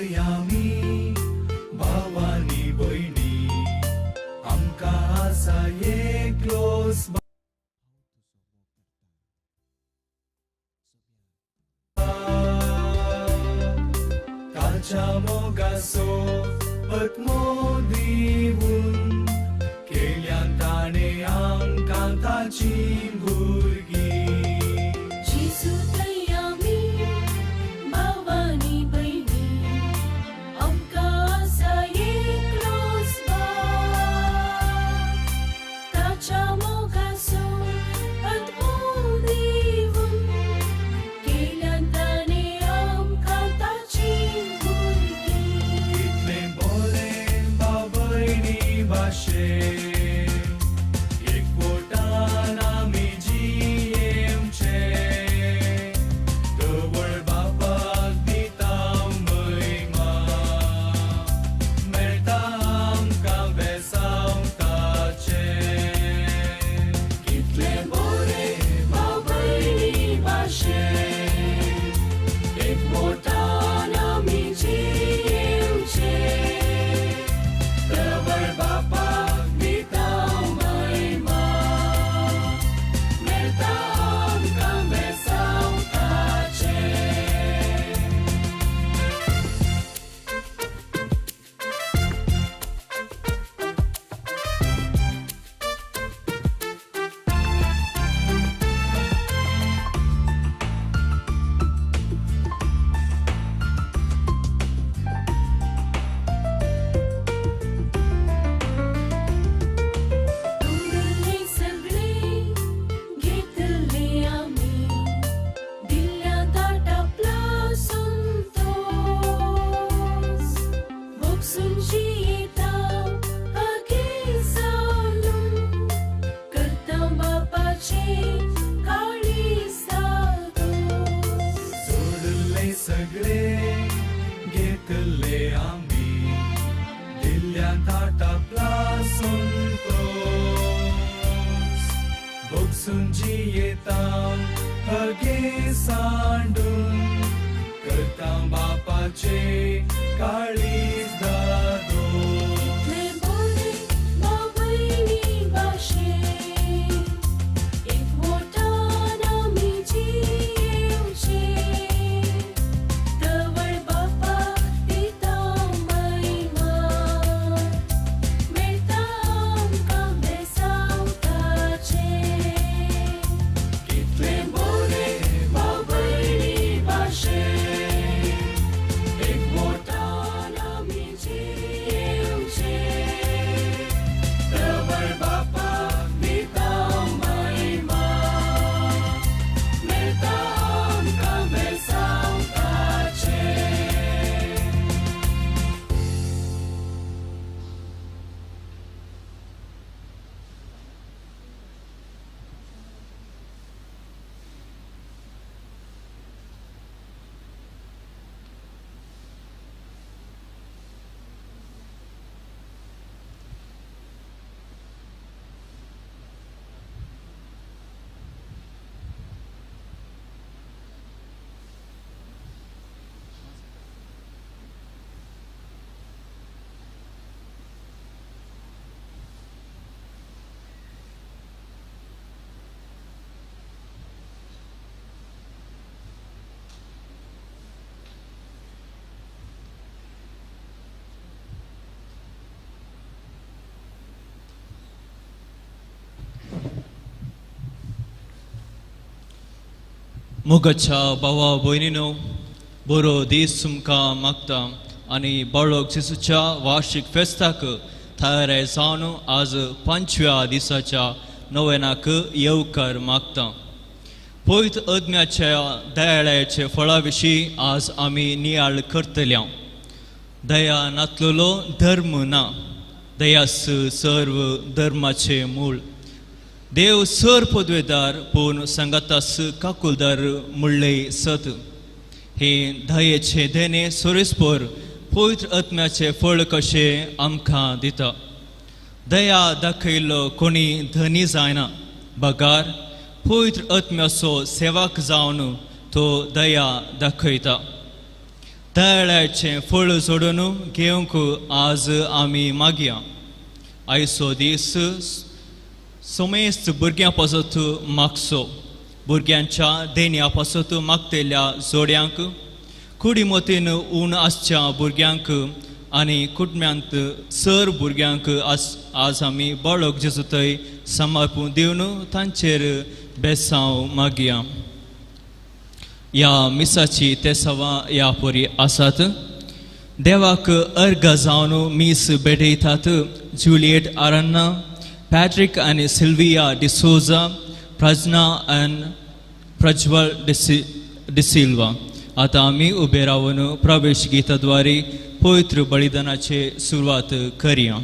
आमी भावानी भयणी आमकां आसा एकलोच ताच्या मोगाचो आत्मो दिवून केल्यान ताणें आमकां ताची भुरगीं मोगाच्या भावा भयणीनो बरो दीस तुमकां मागता आनी बाळक जेसूच्या वार्षिक फेस्ताक तयार जावन आज 5व्या दिसाच्या नोवेनाक येवकार मागता. पवित्र आत्म्याच्या दयाळ्याचे फळा विशीं आज आमी नियाळ करतल्या. दया नातलेलो धर्म ना, दयास सर्व धर्माचे मूळ. देव सर पदवेदार पूण संगतास काकुलदार मुळ्ळे सत. हे दयेचे देणे सोरेस्पर पवित्र आत्म्याचे फळ कशे आमकां दिता. दया दाखयलो कोणी धनी जायना, बगार पवित्र आत्म्याचो सेवक जावन तो दया दाखयता. दयाळाचे फळ सोडून घेवंक आज आमी मागया. आयचो दीस समेस्त भुरग्यां पासत मागचो. भुरग्यांच्या देण्या पासत मागतेल्या जोड्यांक, कुडीमतीन उण आसच्या भुरग्यांक आनी कुटुंब्यांत सर भुरग्यांक आज आमी बाळक जेजू थंय समर्पून दिवन तांचेर बेसांव मागया. या मिसाची तेसावा या परी आसात. देवाक अर्घ जावन मीस भेटयतात जुलियट आरान्ना, पॅट्रिक आनी सिल्विया डिसोजा, प्रजना आनी प्रज्वल डिसिल्वा. आता आमी उबे रावन प्रवेश गीताद्वारे पवित्र बलिदानाचे सुरवात करूया.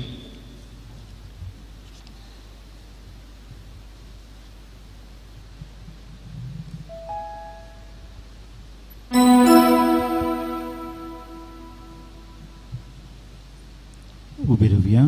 उबे रावया.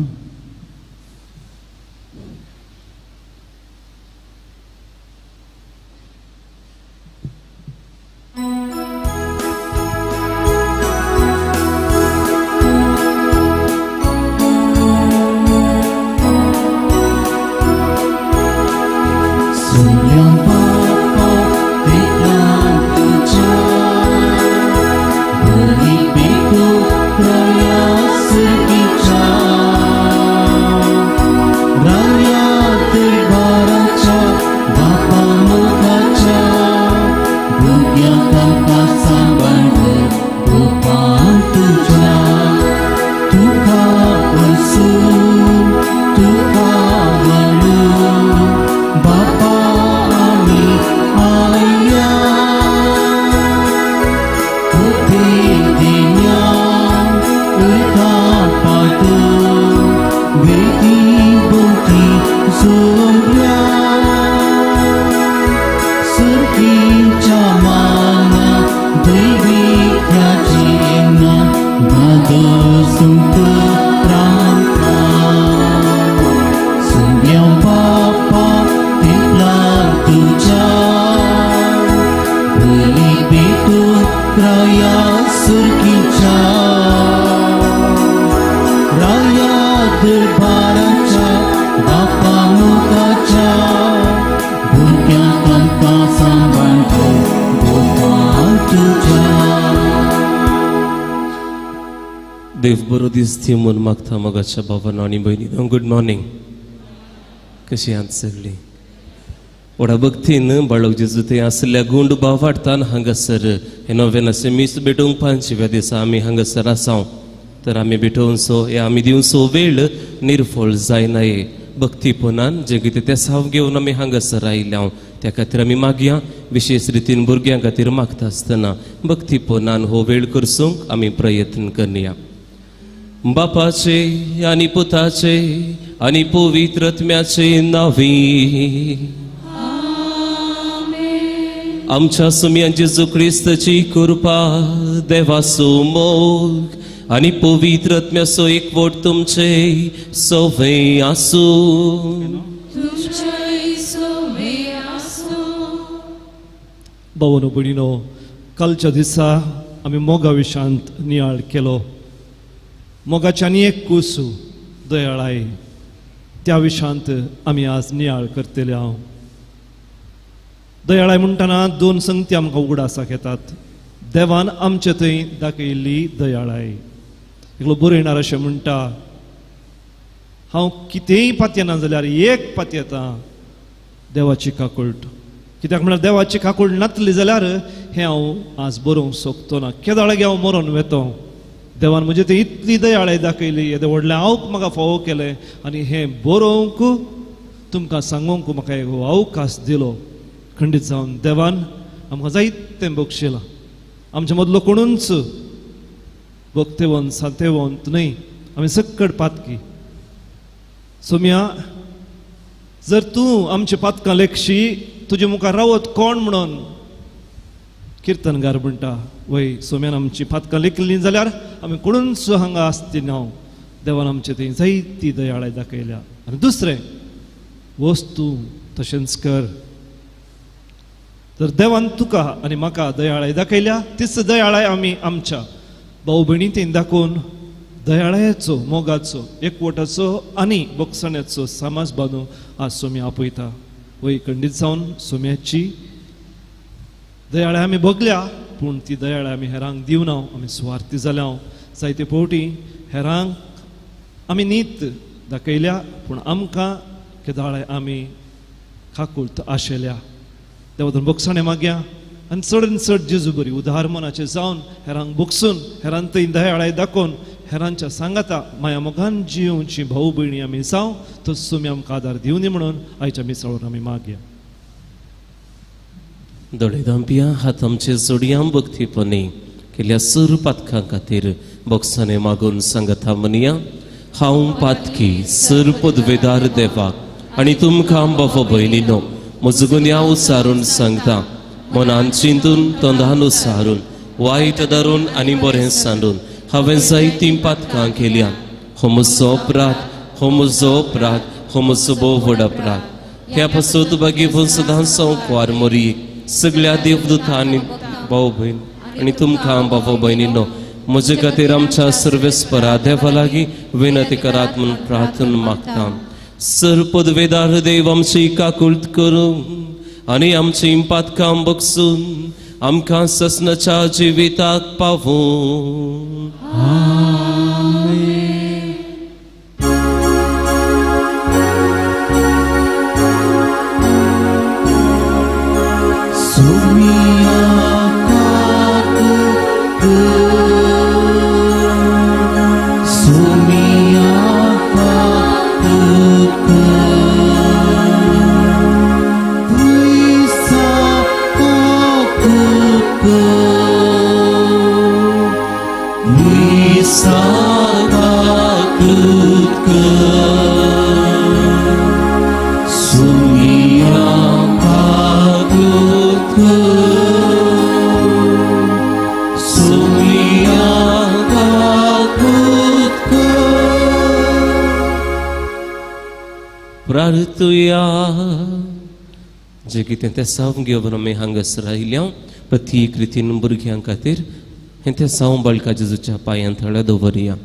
देव बरो दीस दी म्हूण मागता मोगाच्या भावांनो आनी भयणींनो. Good morning. कशी आहात सगळीं? व्हडा भक्तीन बाळक जेजू थंय आसल्या गुंड भाव वाडतान हांगासर हे नव्यानाचे मीस भेटोवंक 5व्या दिसा आमी हांगासर आसाव. तर आमी भेटोवनसो हे आमी दिवचो वेळ निर्फळ जायनाये. भक्तीपणान जे कितें तें साव घेवन आमी हांगासर आयल्या त्या खातीर आमी मागया. विशेष रितीन भुरग्यां खातीर मागता आसतना भक्तीपणान हो वेळ करसूंक आमी प्रयत्न करया. बापाचे आनी पुताचे आनी पवित्र आत्म्याचे नावी. आमच्या सुम्यां जेजू क्रिस्ताची कृपा, देवाचो मोग आनी पवित्र आत्म्याचो एकवट तुमचे सवय आसूं. भावनो भयणीनो, कालच्या दिसा आमी मोगा विशांत नियाळ केलो. मोगाच्या आनी एक कुसू दयाळाय त्या विशांत आमी आज नियाळ करतले. हांव दयाळाय म्हणटना 2 संगती आमकां उगडासाक येतात. देवान आमचे थंय दाखयल्ली दयाळाय. एकलो बरयणार अशें म्हणटा, हांव कितेंय पातयेना जाल्यार एक पातयेता, देवाची काकूळट. कित्याक म्हळ्यार देवाची काकूळ नातली जाल्यार हें हांव आज बरोवंक सोंपतो ना. केदाळगे हांव मरोन वेतो. देवान म्हणजे ते इतली दयाळाय दाखयली, येदे व्हडलें हांव म्हाका फावो केलें आनी हें बरोवंक तुमकां सांगूंक म्हाका एक अवकाश दिलो. खंडीत जावन देवान आमकां जायतें बक्षिलां. आमच्या मदलो कोणूच भक्तेवंत सातेवंत न्हय, आमी सक्कड पातकी. सोम्या, जर तूं आमचे पातकां लेखशी तुजे मुखार रावत कोण म्हणून किर्तनगार म्हणटा. वय सोम्यान आमची पातकां लेखली जाल्यार आमी कोणूच हांगा आसती ना. देवान आमचे थंय जायती दयाळाय दाखयल्या. आनी दुसरें वस्तू तशेंच कर. जर देवान तुका आनी म्हाका दयाळाय दाखयल्या, तीच दयाळाय आमी आमच्या भाऊ भयणी तें दाखोवन दयाळायेचो मोगाचो एकवटाचो आनी बोगसण्याचो समाज बांदूंक आज सोम्या आपयता. वय खंडीत जावन सोम्याची दयाळाय आमी भोगल्या, पूण ती दयाळाय आमी हेरांक दिवना. आमी स्वार्थी जाल्या. जायते फावटी हेरांक आमी नीत दाखयल्या, पूण आमकां केदाळाय आमी खाकूळत आशेल्या. देवातून बोगसणें मागया आनी चड चड जेजू बरी उदार मनाचें जावन हेरांक बोगसून हेरांत थंय दयाळाय दाखोवन हेरांच्या सांगाता माया मोगान जिवची भाऊ भयणी आमी जावं. तस तुमी आमकां आदार दिवनी म्हणून आयच्या मिसाळावर आमी मागया. दोळे दांपिया हात आमचे जोडया भक्तीपणी केल्या सर पातकां खातीर बोगसणें मागून सांगता म्हणया. हांव पातकी सर पदवेदार देवाक आनी तुमकां बाबा भयणीनो म्हजो गुन्यांव उसारून सांगता. मनान चिंतून तोंडान उसारून वायट धरून आनी बरें सांडून हांवें जायतीं पातकां केल्या. हो म्हजो अपराध, हो म्हजो अपराध, हो म्हजो भोव व्हड अपराध. ह्या पासून तुका घेवन सदां संवकार मोरी सगळ्या देवदूतां आनी भाव भयण आनी तुमकां बाबा भयणीनो म्हजे खातीर आमच्या सर्वेस्परा देवा लागीं विनंती करात म्हूण प्रार्थना मागता. सर पदवेदार देव आमची काकुळट करूं आनी आमची पातकां बगसून आमकां ससनाच्या जिविताक पावूं. प्रार्थुया. जे कितें तें साव घेवन आमी हांगासर आयल्या प्रत्येक रितीन भुरग्यां खातीर हें तें साव बाळका जेजूच्या पांयां थळ्या दवरया.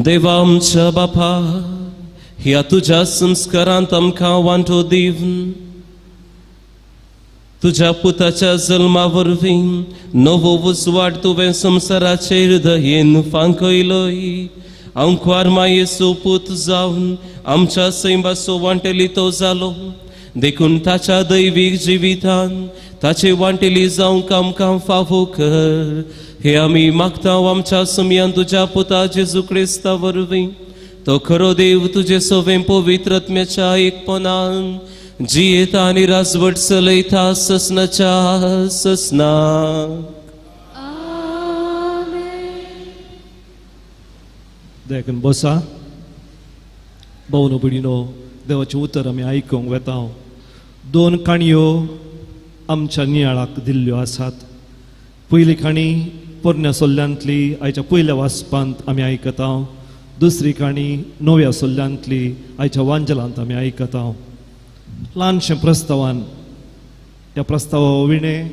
देवा आमच्या बापा, ह्या तुज्या संस्कारांत आमकां वांटो दिवन तुझ्या पुताच्या जल्मा वरवीं नवो उजवाड तुवें संवसाराचेर दयेन फांकयलोय. अंकवार मायेचो पूत जावन आमच्या सैमाचो वांटेली तो जालो. देखून ताच्या दैवीक जिवितान ताचे वांटेली जावंक आमकां फावो कर. हे आमी मागता आमच्या सुमयान तुज्या पुता जेजू क्रिस्ता वरवीं. तो खरो देव तुजे सवें पवित्र आत्म्याच्या एकपणान जियेता आनी राजवट चलयता ससनाच्या ससनाक. देखून बसा. भाऊ भयणीनो, देवाचें उतर आमी आयकूंक वेता. 2 काणयो आमच्या नियाळाक दिल्ल्यो आसात. पयली काणी पोरण्या सोल्ल्यांतली आयच्या पयल्या वाचपांत आमी आयकता. दुसरी काणी 9व्या सोल्ल्यांतली आयच्या वांजलांत आमी आयकता. ल्हानशें प्रस्तावान ह्या प्रस्तावा विणें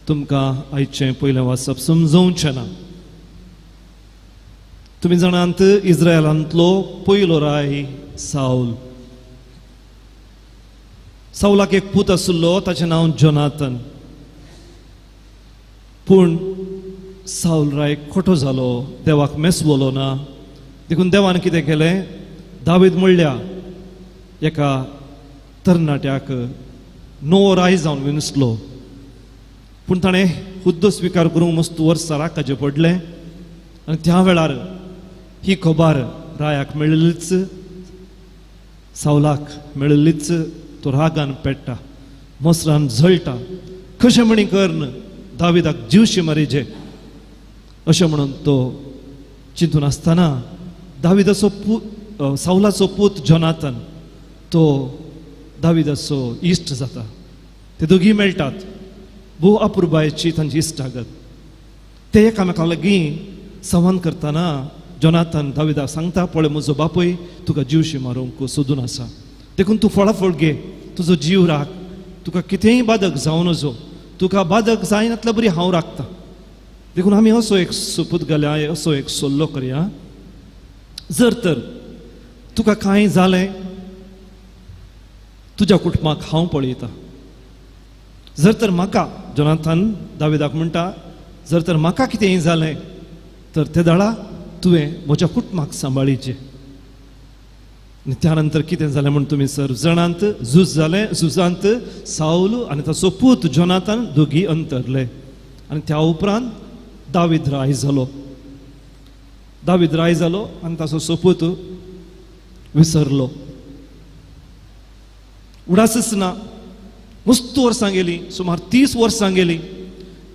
तुमकां आयचें पयलें वाचप समजोवचें ना. तुमी जाणांत इस्रायलांतलो पयलो राय साऊल. साऊलाक एक पूत आशिल्लो, ताचें नांव जोनाथन. पूण साऊल राय खोटो जालो, देवाक मेसवलो ना. देखून देवान कितें केलें, दावीद म्हणल्या एका तरणाट्याक नवो राय जावन विणसलो. पूण ताणें हुद्द स्विकार करूंक मस्त वर्सां राखाचें पडलें. आनी त्या वेळार ही खबर रायाक मेळिल्लीच, सावलाक मेळिल्लीच. तो रागान पेट्टा, मसरान झळटा. कशें म्हणी करन दाविदाक जीवशी मारिजे अशें म्हणून तो चिंतून आसतना दाविदाचो सावलाचो पूत जोनाथन तो दाविदाचो इश्ट जाता. ते दोगी मेळटात. भोव अपुरबायेची तांची इश्टागत. ते एकामेका लागीं संवाद करतना जोनाथन दाविदाक सांगता, पळय म्हजो बापूय तुका जीवशी मारूंक सोदून आसा. देखून तूं फळाफळ घे, तुजो जीव राख, तुका कितेंय बाधक जावं नजो, तुका बाधक जायनातल्या बरी हांव राखता. देखून आमी असो एक सोपूत घालया, असो एक सल्लो करया. जर तर तुका कांय जालें, तुज्या कुटुंबाक हांव पळयता. जर तर म्हाका, जोनाथन दाविदाक म्हणटा, जर तर म्हाका कितेंय जालें तर ते दाडा तुवें म्हज्या कुटुंबाक सांबाळीचें. आनी त्या नंतर कितें जालें म्हण तुमी सर्व जाणांत, झूज जालें. झुजांत साऊल आनी ताचो पूत जोनाथन दोगी अंतरले. आनी त्या उपरांत दावीद राय जालो. दावीद राय जालो आनी ताचो सोपूत विसरलो. उडासच ना. मस्त वर्सां गेली, सुमार 30 वर्सां गेली.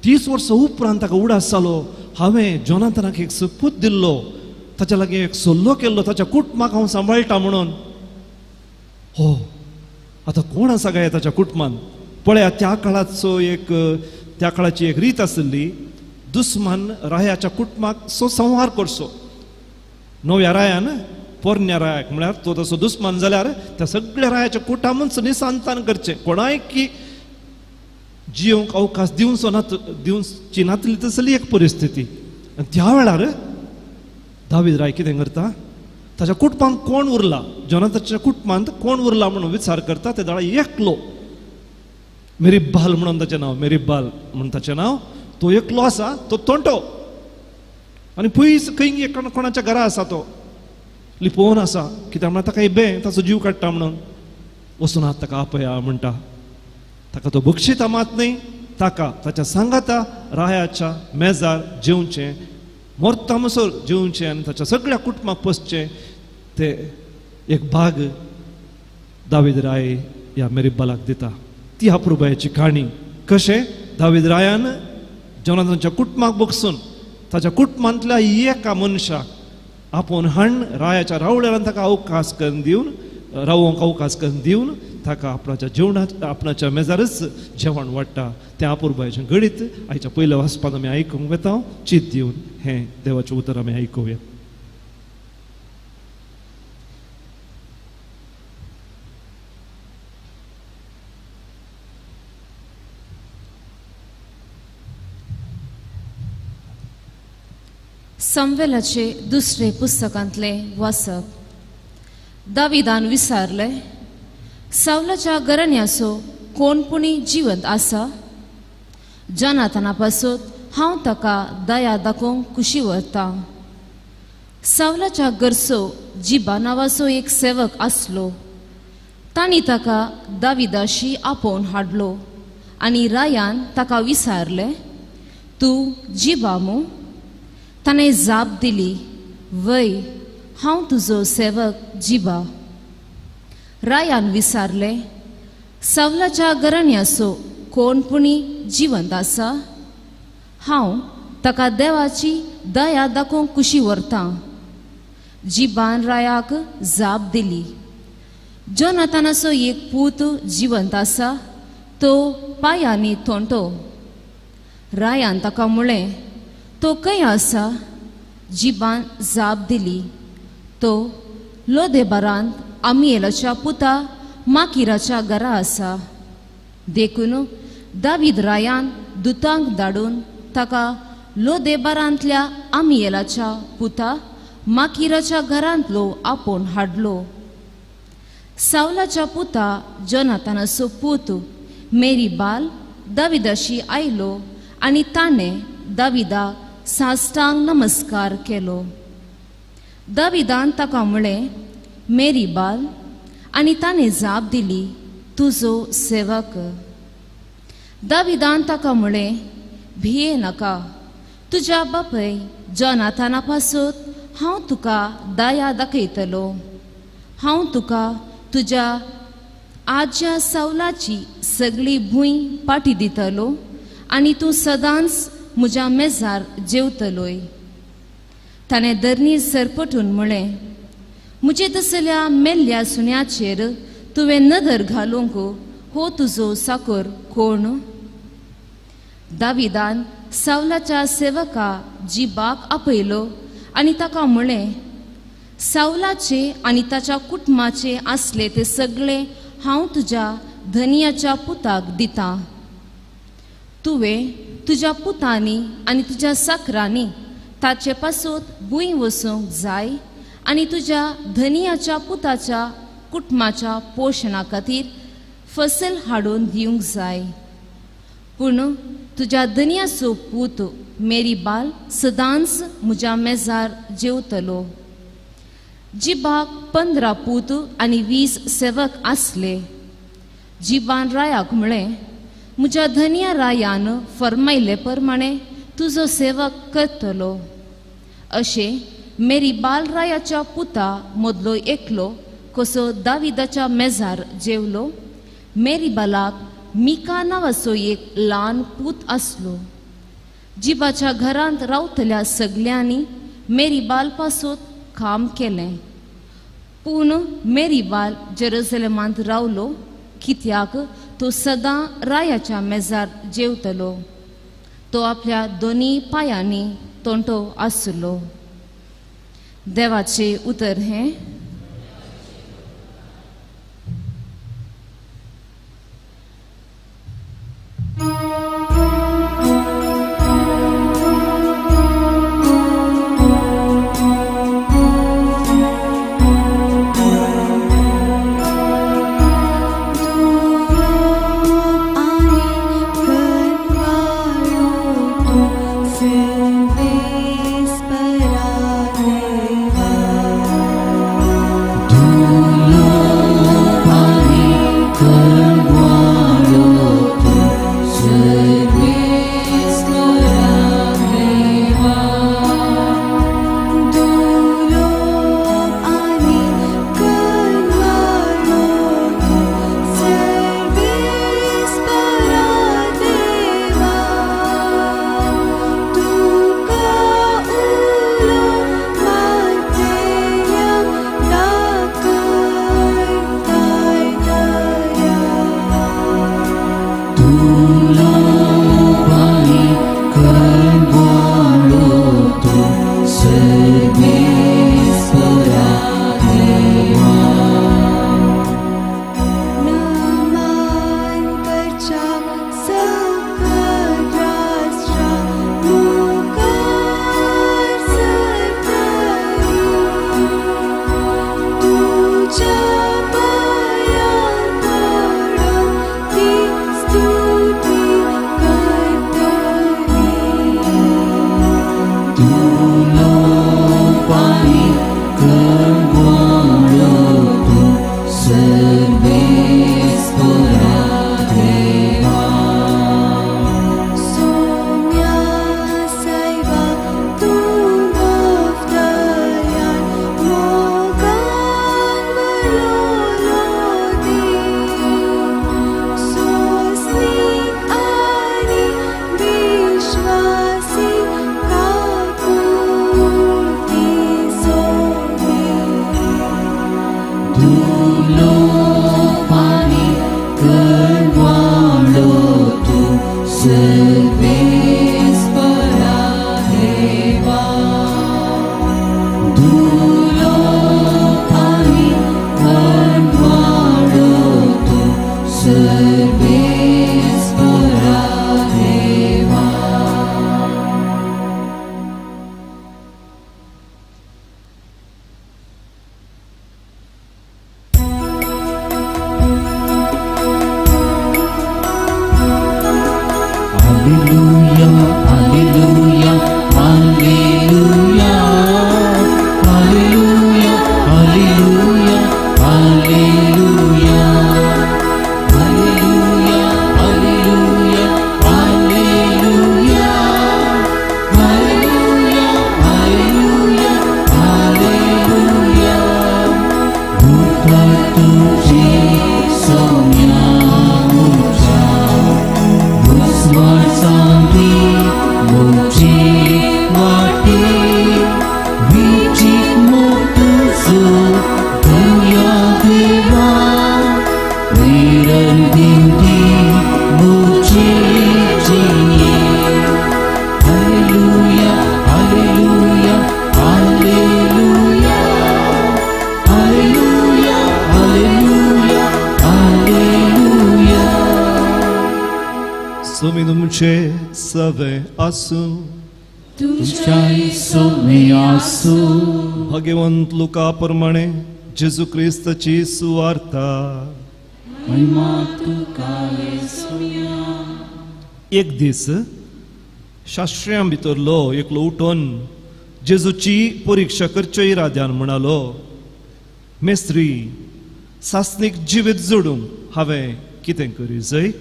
30 वर्सां उपरांत ताका उडास जालो. हांवें जोनाथनाक एक सोपूत दिल्लो, ताच्या लागीं एक सल्लो केल्लो, ताच्या कुटुंबाक हांव सांबाळटा म्हणून. हो, आतां कोण आसा काय ताच्या कुटुंबान? पळया, त्या काळाची एक रीत आसली, दुस्मान रायाच्या कुटुंबाक संहार करचो. नव्या रायान पोरण्या रायाक म्हळ्यार तो तसो दुस्मान जाल्यार त्या सगळ्या रायाच्या कुटामूच निसांतान करचें. कोणाय की जियोंक अवकाश दिवची नातली तसली एक परिस्थिती. आनी त्या वेळार दावीद राय कितें करता, ताच्या कुटुंबांत कोण उरला, जोनाथनाच्या कुटुंबांत कोण उरला म्हणून विचार करता. ते दाडा एकलो, मेरीबाल म्हणून ताचें नांव, मेरीबाल म्हणून ताचें नांव. तो एकलो आसा, तो तोंटो. आनी पयस खंय कोणाच्या घरा आसा, तो लिपोवन आसा. कित्याक म्हळ्यार ताका बे ताचो जीव काडटा म्हणून. वचून आत ताका आपया म्हणटा. ताका तो बक्षिता मात न्ही. ताका ताच्या सांगाता रायाच्या मेजार जेवचें, मोरता मसोर जेवचें आनी ताच्या सगळ्या कुटुंबाक पोसचें. ते एक भाग दावीद राय ह्या मेरीबालाक दिता. ती हा प्रभुयाची काणी. कशें दावीद रायान जोनाथनाच्या कुटुंबाक बगसून ताच्या कुटुंबांतल्या एका मनशाक आपूण हाडून रायाच्या रावळ्यान ताका अवकाश करून दिवन, रावोंक अवकाश करून दिवन ताका आपणाच्या जेवणात आपणाच्या मेजारच जेवण वाडटा. तें अपुरबायेचें गणीत आयच्या पयल्या वाचपाक आमी आयकूंक वेता. चीत दिवन हें देवाचें उतर आमी आयकुया. समवेलाचे दुसरे पुस्तकांतले वाचप. दाविदान विचारले, सावलाच्या घराण्याचो कोणपुणी जिवंत आसा? जोनाथना पासून हांव ताका दया दाखोवंक कुशी व्हरता. सावलाच्या घरचो जिबा नांवाचो एक सेवक आसलो. तांणी ताका दाविदाशी आपोवन हाडलो आनी रायान ताका विचारले, तूं जिबा मू? ताणें जाप दिली, वय, हांव तुजो सेवक जिबा. रायान विचारले, सावलाच्या घराण्याचो कोणपुणी जिवंत आसा? हांव ताका देवाची दया दाखोवंक कुशी व्हरता. जिबान रायाक जाप दिली, जोनाथनाचो एक पूत जिवंत आसा, तो पांयांनी तोंटो. रायान ताका म्हळें, तो खंय आसा? जिबान जाप दिली, तो लोदेबारांत आमियेलाच्या पुता माकिराच्या घरा आसा. देखून दावीद रायान दुतांक धाडून ताका लोदेबारांतल्या आमियेलाच्या पुता माकिराच्या घरांतलो आपोवन हाडलो. सावलाच्या पुता जोनाथनाचो पूत मेरीबाल दाविदाशी आयलो आनी ताणें दाविदाक साश्टांग नमस्कार केलो. दाविदान ताका म्हळें, मेरीबाल, आनी ताणें जाप दिली, तुजो सेवक. दाविदान ताका म्हळें, भिये नाका. तुज्या बापय जोनाथना पासून हांव तुका दया दाखयतलो. हांव तुका तुज्या आज्या सावलाची सगळी भूंय पाटी दितलो आनी तूं सदांच म्हज्या मेजार जेवतलोय. ताणें धरणी सरपटून म्हळें, म्हजे तसल्या मेल्ल्या सुण्याचेर तुवें नदर घालूंक हो तुजो साकोर कोण? दाविदान सावलाच्या सेवका जिबाक आपयलो आनी ताका म्हळें, सावलाचे आनी ताच्या कुटुंबाचे आसले ते सगळे हांव तुज्या धनियाच्या पुताक दिता. तुवें तुज्या पुतांनी आनी तुज्या साकरांनी ताचे पासून भुंय वसूंक जाय आनी तुज्या धनियाच्या पुताच्या कुटुंबाच्या पोशणा खातीर फसल हाडून दिवंक जाय. पूण तुज्या धनियाचो पूत मेरीबाल सदांच म्हज्या मेजार जेवतलो. जिबाक 15 पूत आनी 20 सेवक आसले. जिबान रायाक म्हळें, म्हज्या धनिया रायान फर्मायले प्रमाणे तुजो सेवक करतलो. अशें मेरीबाल रायाच्या पुता मदलो एकलो कसो दाविदाच्या मेजार जेवलो. मेरीबालाक मिका नांवाचो एक ल्हान पूत आसलो. जिबाच्या घरांत रावतल्या सगल्यांनी मेरीबाल पासून काम केलें. पूण मेरीबाल जेरुसलेमांत रावलो, कित्याक तो सदां रायाच्या मेजार जेवतलो. तो आपल्या दोनी पायांनी तोंटो आसलो. देवाचे उतर हें. Song सोमी तुमचे सवे आसूं तुमच्याही सोमी आसू भगवंत लुका प्रमाणे जेजू क्रिस्ताची सुवार्ता महिमा तुका येसुया एक दीस शास्त्र्यां भितरलो एकलो उठोन जेजूची परीक्षा करच्या इराद्यान म्हणालो, मेस्त्री, सासणीक जिवीत जोडूंक हांवें कितें करूं जाय?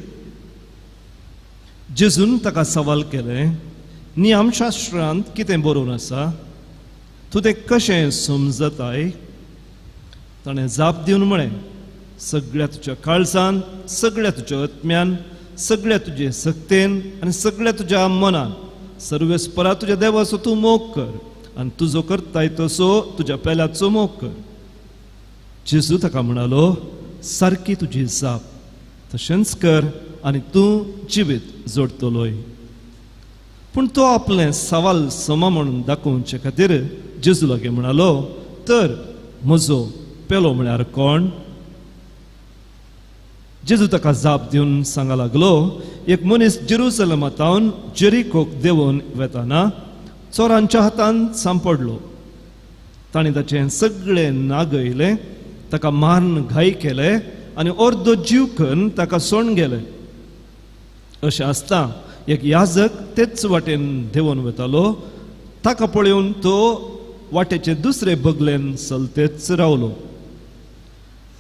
जेजून ताका सवाल केले, नियमशास्त्रांत कितें बरोवन आसा? तूं तें कशें समजताय? ताणें जाप दिवन म्हळें, सगळ्या तुज्या काळजान, सगळ्या तुज्या आत्म्यान, सगळ्या तुजे सक्तेन आनी सगळ्या तुज्या मनान सर्वेस्परा तुज्या देवाचो तूं मोग कर आनी तुजो करताय तसो तुज्या पेल्याचो मोग कर. जेजू ताका म्हणालो, सारकी तुजी जाप, तशेंच कर आनी तूं जिवीत जोडतलोय. पूण तो आपलें सवाल समा म्हणून दाखोवचे खातीर जेजू लागीं म्हणालो, तर म्हजो पेलो म्हळ्यार कोण? जेजू ताका जाप दिवन सांगा लागलो, एक मनीस जेरुसलेमांतावन जेरिकोक देंवून वेताना चोरांच्या हातांत सांपडलो. ताणें ताचें सगळें नागयलें, ताका मारून घाई केले आनी अर्दो जीव करून ताका सोडून गेले. अशें आसता एक याजक तेच वाटेन देंवून वतालो. ताका पळोवन तो वाटेचे दुसरे बगलेन चलतेच रावलो.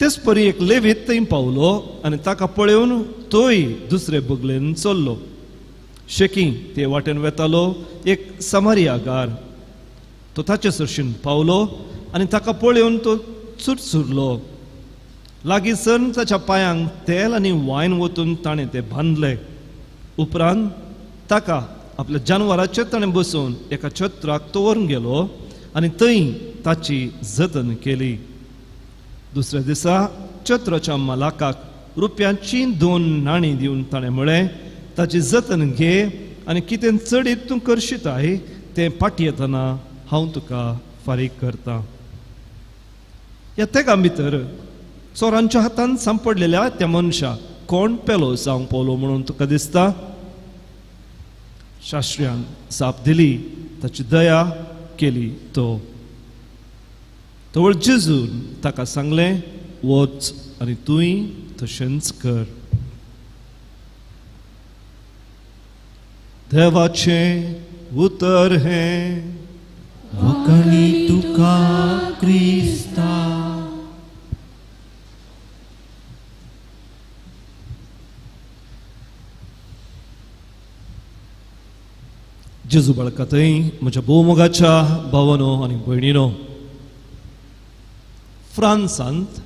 तेच परी एक लेवीत थंय पावलो आनी ताका पळोवन तोय दुसरे बगलेन चल्लो. शेकी ते वाटेन वेतालो एक समारियागार. तो ताचे सरशीन पावलो आनी ताका पळोवन तो सुरलो. लागींसन ताच्या पांयांक तेल आनी वायन वतून ताणें ते बांदले. उपरांत ताका आपल्या जानवराचेर ताणें बसोवन एका छत्राक तो व्हरून गेलो आनी थंय ताची जतन केली. दुसऱ्या दिसा छत्राच्या मालकाक रुपयाची 2 नाणी दिवन ताणें म्हळें, ताची जतन घे आनी कितें चडीत तूं करशिताय तें पाटी येतना हांव तुका फारीक करतां. ह्या तेगा भितर चोरांच्या हातांत सांपडलेल्या त्या मनशाक कोण पेलो जावंक पावलो म्हणून तुका दिसता? शास्त्र्यान जाप दिली, ताची दया केली तो. तवळ जेजून ताका सांगलें, वच आनी तुंय तशेंच कर. देवाचें उतर हें, वखणी तुका क्रिस्ता. जेजू बाळकातय म्हज्या भोवमोगाच्या भावानो आनी भयणीनो, फ्रांसांत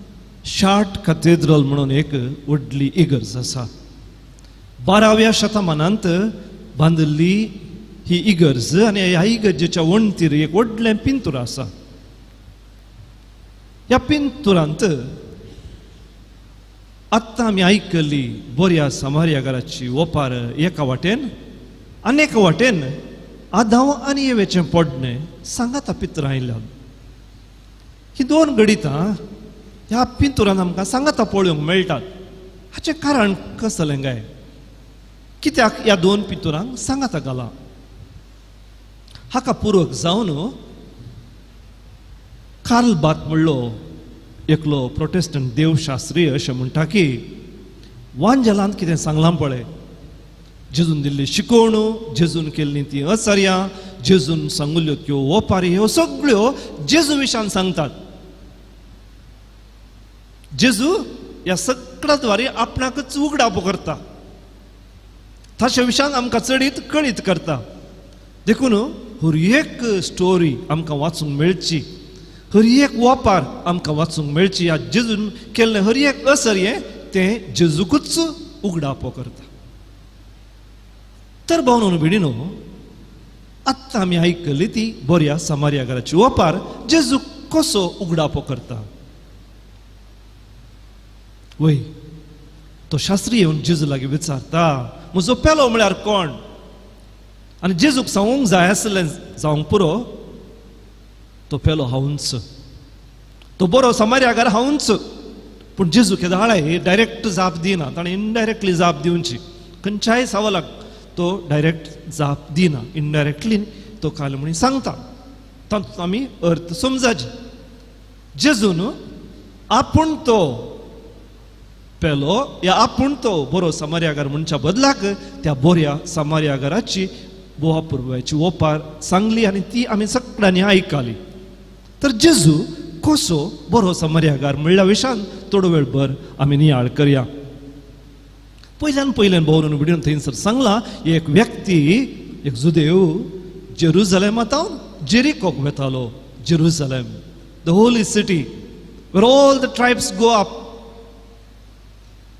शार्ट कॅथेड्रल म्हणून एक व्हडली इगर्ज आसा. 12व्या शतमानांत बांदल्ली ही इगर्ज आनी ह्या इगर्जेच्या वणटीर एक व्हडलें पिंतूर आसा. ह्या पिंतुरांत आत्तां आमी आयकल्ली बऱ्या समारियागाराची ओपार एका वाटेन आनी एका वाटेन आदांव आनी येवेचें पडणें सांगाता पितर आयल्यान. ही 2 गणितां ह्या पिंतुरान आमकां सांगाता पळोवंक मेळटात. हाचें कारण कसलें काय? कित्याक ह्या 2 पिंतुरांक सांगाता घाला? हाका पुरक जावन कार्ल बात म्हणलो एकलो प्रोटेस्टंट देवशास्त्री अशें म्हणटा की वांजेलांत कितें सांगलां पळय, जेजून दिल्ली शिकवण, जेजून केल्ली ती असार्यां, जेजून सांगल्यो त्यो ओपारी, ह्यो सगळ्यो जेजू विशयान सांगतात. जेजू ह्या सगळ्या द्वारे आपणाकच उगडाप करता, ताच्या विशयान आमकां चडीत कळीत करता. देखून हर एक स्टोरी आमकां वाचूंक मेळची, हर एक ओपार आमकां वाचूंक मेळची. ह्या जेजून केल्लें हर एक असर्यें तें जेजूकूच उगडाप करता. तर भावनो भिडीनो, आत्तां आमी आयकली ती बऱ्या समारियागाराची ओपार जेजू कसो उगडापो करता. वय तो शास्त्री येवन जेजू लागीं विचारता, म्हजो पेलो म्हळ्यार कोण? आनी जेजूक सांगूंक जाय आसलें जावंक पुरो, तो पेलो हांवूच, तो बरो समारियागार हांवूच. पूण जेजू केदाळे डायरेक्ट जाप दिना, ताणें इनडायरेक्टली जाप दिवची. खंयच्याय सवालाक तो डायरेक्ट जाप दिना, इनडायरेक्टली तो काल म्हणून सांगता. तातूंत आमी अर्थ समजाचे. जेजून आपूण तो पेलो या आपूण तो बरो समार्यागार म्हणच्या बदलाक त्या बऱ्या समार्यागाराची बोवा पुरवायची ओपार सांगली आनी ती आमी सगळ्यांनी आयकली. तर जेजू कसो बरो समार्यागार म्हणल्या विशयान थोडो वेळ भर आमी नियाळ करया. पयल्यान भोंवरून विडिओन थंयसर सांगला एक व्यक्ती, एक जुदेव जेरुसलेमांतावन जेरिकोक वेतालो. Jerusalem, the holy city where all the tribes go up.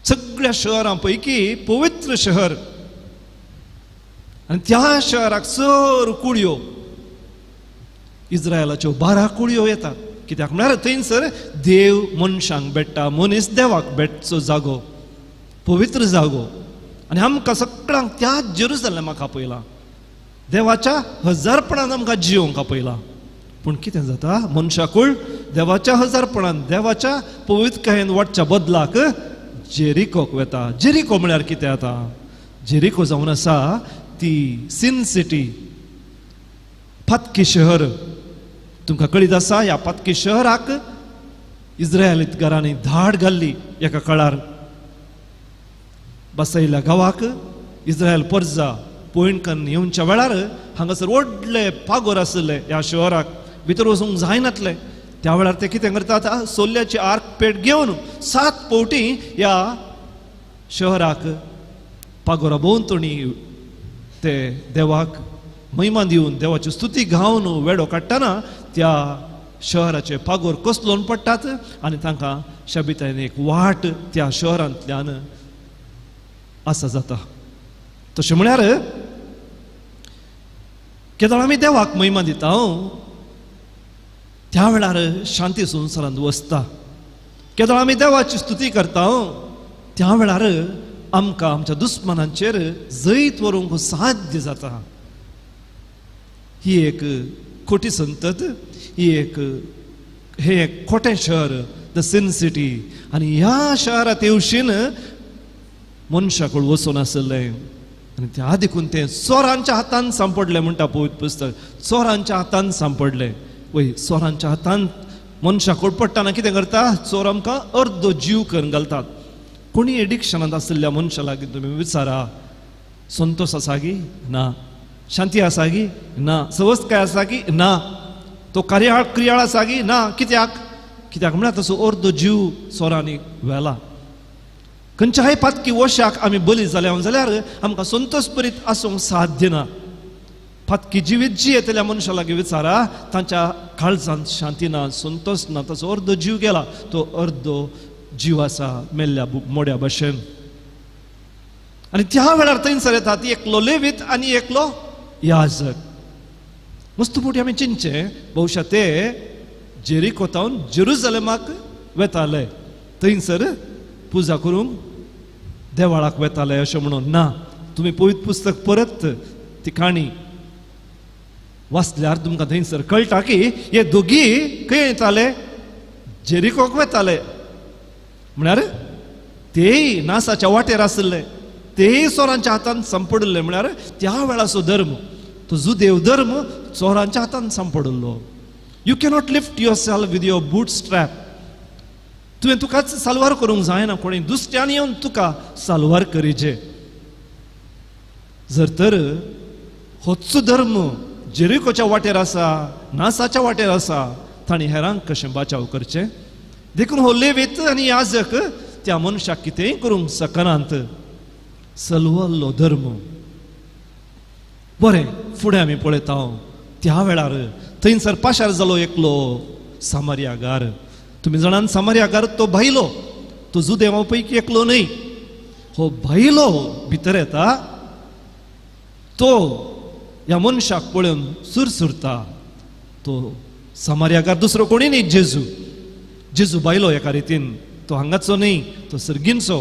सगळ्या शहरां पैकी पवित्र शहर. आनी त्या शहराक सर कुडयो, इस्रायलाच्यो 12 कुडयो येतात. कित्याक म्हळ्यार थंयसर देव मनशांक भेटता, मनीस देवाक भेटचो जागो, पवित्र जागो. आनी आमकां सगळ्यांक त्याच जेरुसलेमाक आपयला. देवाच्या हजारपणान आमकां जियोंक आपयला. पूण कितें जाता, मनशाकूळ देवाच्या हजारपणान, देवाच्या पवित्रकायेन वचच्या बदलाक जेरिकोक वेता. जेरिको म्हळ्यार कितें आता? जेरिको जावन आसा ती सिन सिटी, फातकी शहर. तुमकां कळीत आसा ह्या फातकी शहराक इस्रायलीकारांनी धाड घाल्ली. एका काळार बसयल्या गांवाक इस्रायल पर्जा पयणकन येवच्या वेळार हांगासर व्हडले पागोर आसले ह्या शहराक, भितर वचूंक जायनातले. त्या वेळार ते कितें करतात, सोल्ल्याची आर्क पेट घेवन 7 फावटी ह्या शहराक पागोरा भोंवतणी ते देवाक महिमा दिवन, देवाची स्तुती गावन वेडो काडटना त्या शहराचे पागोर कसलोन पडटात आनी तांकां शाबितायेन एक वाट त्या शहरांतल्यान आसा जाता. तशें म्हळ्यार केदळ आमी देवाक महिमा दिता, त्या वेळार शांती संवसारांत वसता. केदळ आमी देवाची स्तुती करता, त्या वेळार आमकां आमच्या दुस्मनांचेर जैत व्हरूंक साध्य जाता. ही एक खोटी संतत, ही हे एक खोटें शहर, द सिन सिटी. आनी ह्या शहरांत येवशीन मनशाकूळ वचून आसले आनी त्या देखून ते चोरांच्या हातान सांपडले म्हणटा पवित्र पुस्तक. चोरांच्या हातान सांपडले. वय चोरांच्या हातान मनशाकूळ पडटाना कितें करता, चोर आमकां अर्दो जीव करून घालतात. कोणी एडिक्शनांत आसलेल्या मनशा लागीं तुमी विचारा, संतोष आसा गी? ना. शांती आसा गी? ना. सवस्काय आसा गी? ना. तो क्रियाळ आसा गी? ना. कित्याक म्हळ्यार तसो अर्दो जीव चोरांनी व्हेला. खंयच्याय पातकी वशाक आमी बली जाल्यार आमकां संतोष बरीत आसूंक साध्य ना. फातकी जिवीत जियेतल्या मनशा लागीं विचारा, तांच्या काळजांत शांती ना, संतोष ना. ताचो अर्दो जीव गेला. तो अर्दो जीव आसा मेल्ल्या मोड्या भशेन. आनी त्या वेळार थंयसर येतात एकलो लेवीत आनी एकलो याजक. मस्तपुटी आमी चिंतचे, भोवशा ते जेरिकोतावन जेरुसलेमाक वेताले, थंयसर पुजा करूंक देवाळाक वेताले अशें म्हणून ना. तुमी पवित्र पुस्तक परत ती काणी वाचल्यार तुमकां थंयसर कळटा की हे दोगी खंय येताले, जेरिकोक वेताले. म्हळ्यार तेय नासाच्या वाटेर आसले, तेय चोरांच्या हातान सांपडले. म्हळ्यार त्या वेळाचो धर्म, तो जुदेव धर्म चोरांच्या हातान सांपडलो. You cannot lift yourself with your boot strap. तुवें तुकाच सालवार करूंक जायना, कोणी दुसऱ्यान येवन तुका सालवार करीचे. जर तर होचो धर्म जेरिकोच्या वाटेर आसा, नासाच्या वाटेर आसा, तांणी हेरांक कशें बचाव करचें. देखून हो लेवीत आनी याजक त्या मनशाक कितेंय करूंक सकनांत सलवल्लो धर्म. बरें, फुडें आमी पळयता त्या वेळार थंयसर पाशार जालो एकलो सामर्यागार. तुमी जाणान सामर्यागार तो भायलो, तो जुदेवा पैकी एकलो न्हय. हो भायलो भितर येता, तो ह्या मनशाक पळोवन सुरसुरता. तो सामर्यागार दुसरो कोणी न्ही, जेजू. जेजू भायलो एका रितीन, तो हांगाचो न्ही, तो सर्गींचो.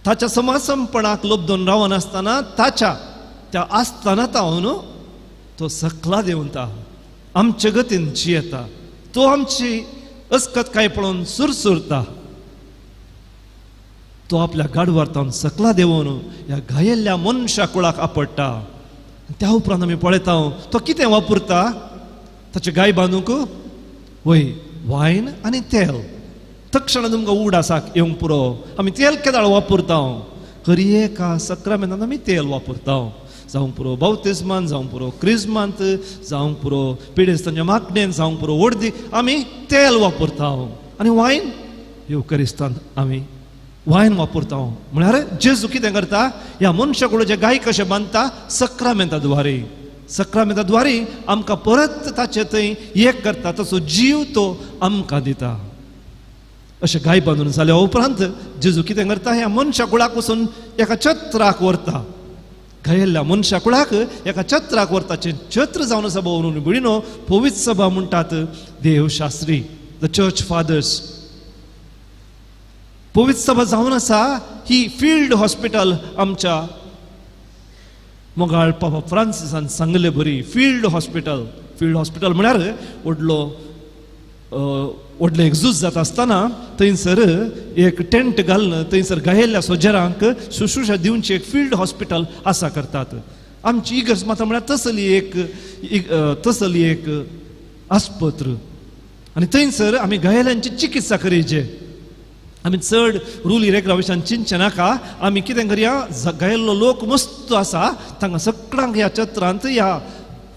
ताच्या समासमपणाक लोबदोन रावन आसतना, ताच्या त्या आस्थानांतावन तो सकला देंवता, आमचे गतीन जियेता. तो आमची अस्कत काय पळोवन सुरसुरता. तो आपल्या गाडवार तावन सकला देवून ह्या घायल्ल्या मनशा कुळाक आपडटा. त्या उपरांत आमी पळयता तो कितें वापरता ताचे गाय बांदूंक वय वायन आनी तेल. तक्षण तुमकां उगडासाक येवंक पुरो आमी तेल केदाळ वापरता. हर एका सक्रामेंतान आमी तेल वापरता. जावंक पुरो बावतिस्मान, जावंक पुरो क्रिस्मांत, जावंक पुरो पिडेस्तांच्या मागणेन, जावंक पुरो वर्दी आमी तेल वापरता. आनी वायन येवकरिस्तान आमी वायन वापरता. म्हळ्यार जेजू कितें करता ह्या मनशा कडे जे गाय कशे बांदता सक्रामेंता द्वारे. सक्रामेंता द्वारे आमकां परत ताचे थंय एक करता, ताचो जीव तो आमकां दिता. अशें गाय बांदून जाल्या उपरांत जेजू कितें करता ह्या मनशा कुळाक वचून एका छत्राक व्हरता. घायल्ल्या मनशा कुळाक एका छत्राक व्हरता. छत्र जावन आसा म्हणून बिडिनो पवित्र सभा म्हणटात देवशास्त्री, द चर्च फादर्स. पवित्र सभा जावन आसा ही फील्ड हॉस्पिटल. आमच्या मोगाळ पापा फ्रांसिसान सांगले बरी फील्ड हॉस्पिटल. फील्ड हॉस्पिटल म्हळ्यार व्हडलें एक झूज जाता आसतना थंयसर एक टेंट घालून थंयसर घायल्ल्या सोजेरांक शुश्रुशा दिवची एक फील्ड हॉस्पिटल आसा करतात. आमची इगर्ज माता म्हळ्यार तसली एक आस्पत्र. आनी थंयसर आमी घायल्यांची चिकित्सा करीचे. आमी चड रूल रेग्युलेशन चिंतचे नाका. आमी कितें करया घायल्लो लोक मस्त आसा तांकां सगळ्यांक ह्या छत्रांत ह्या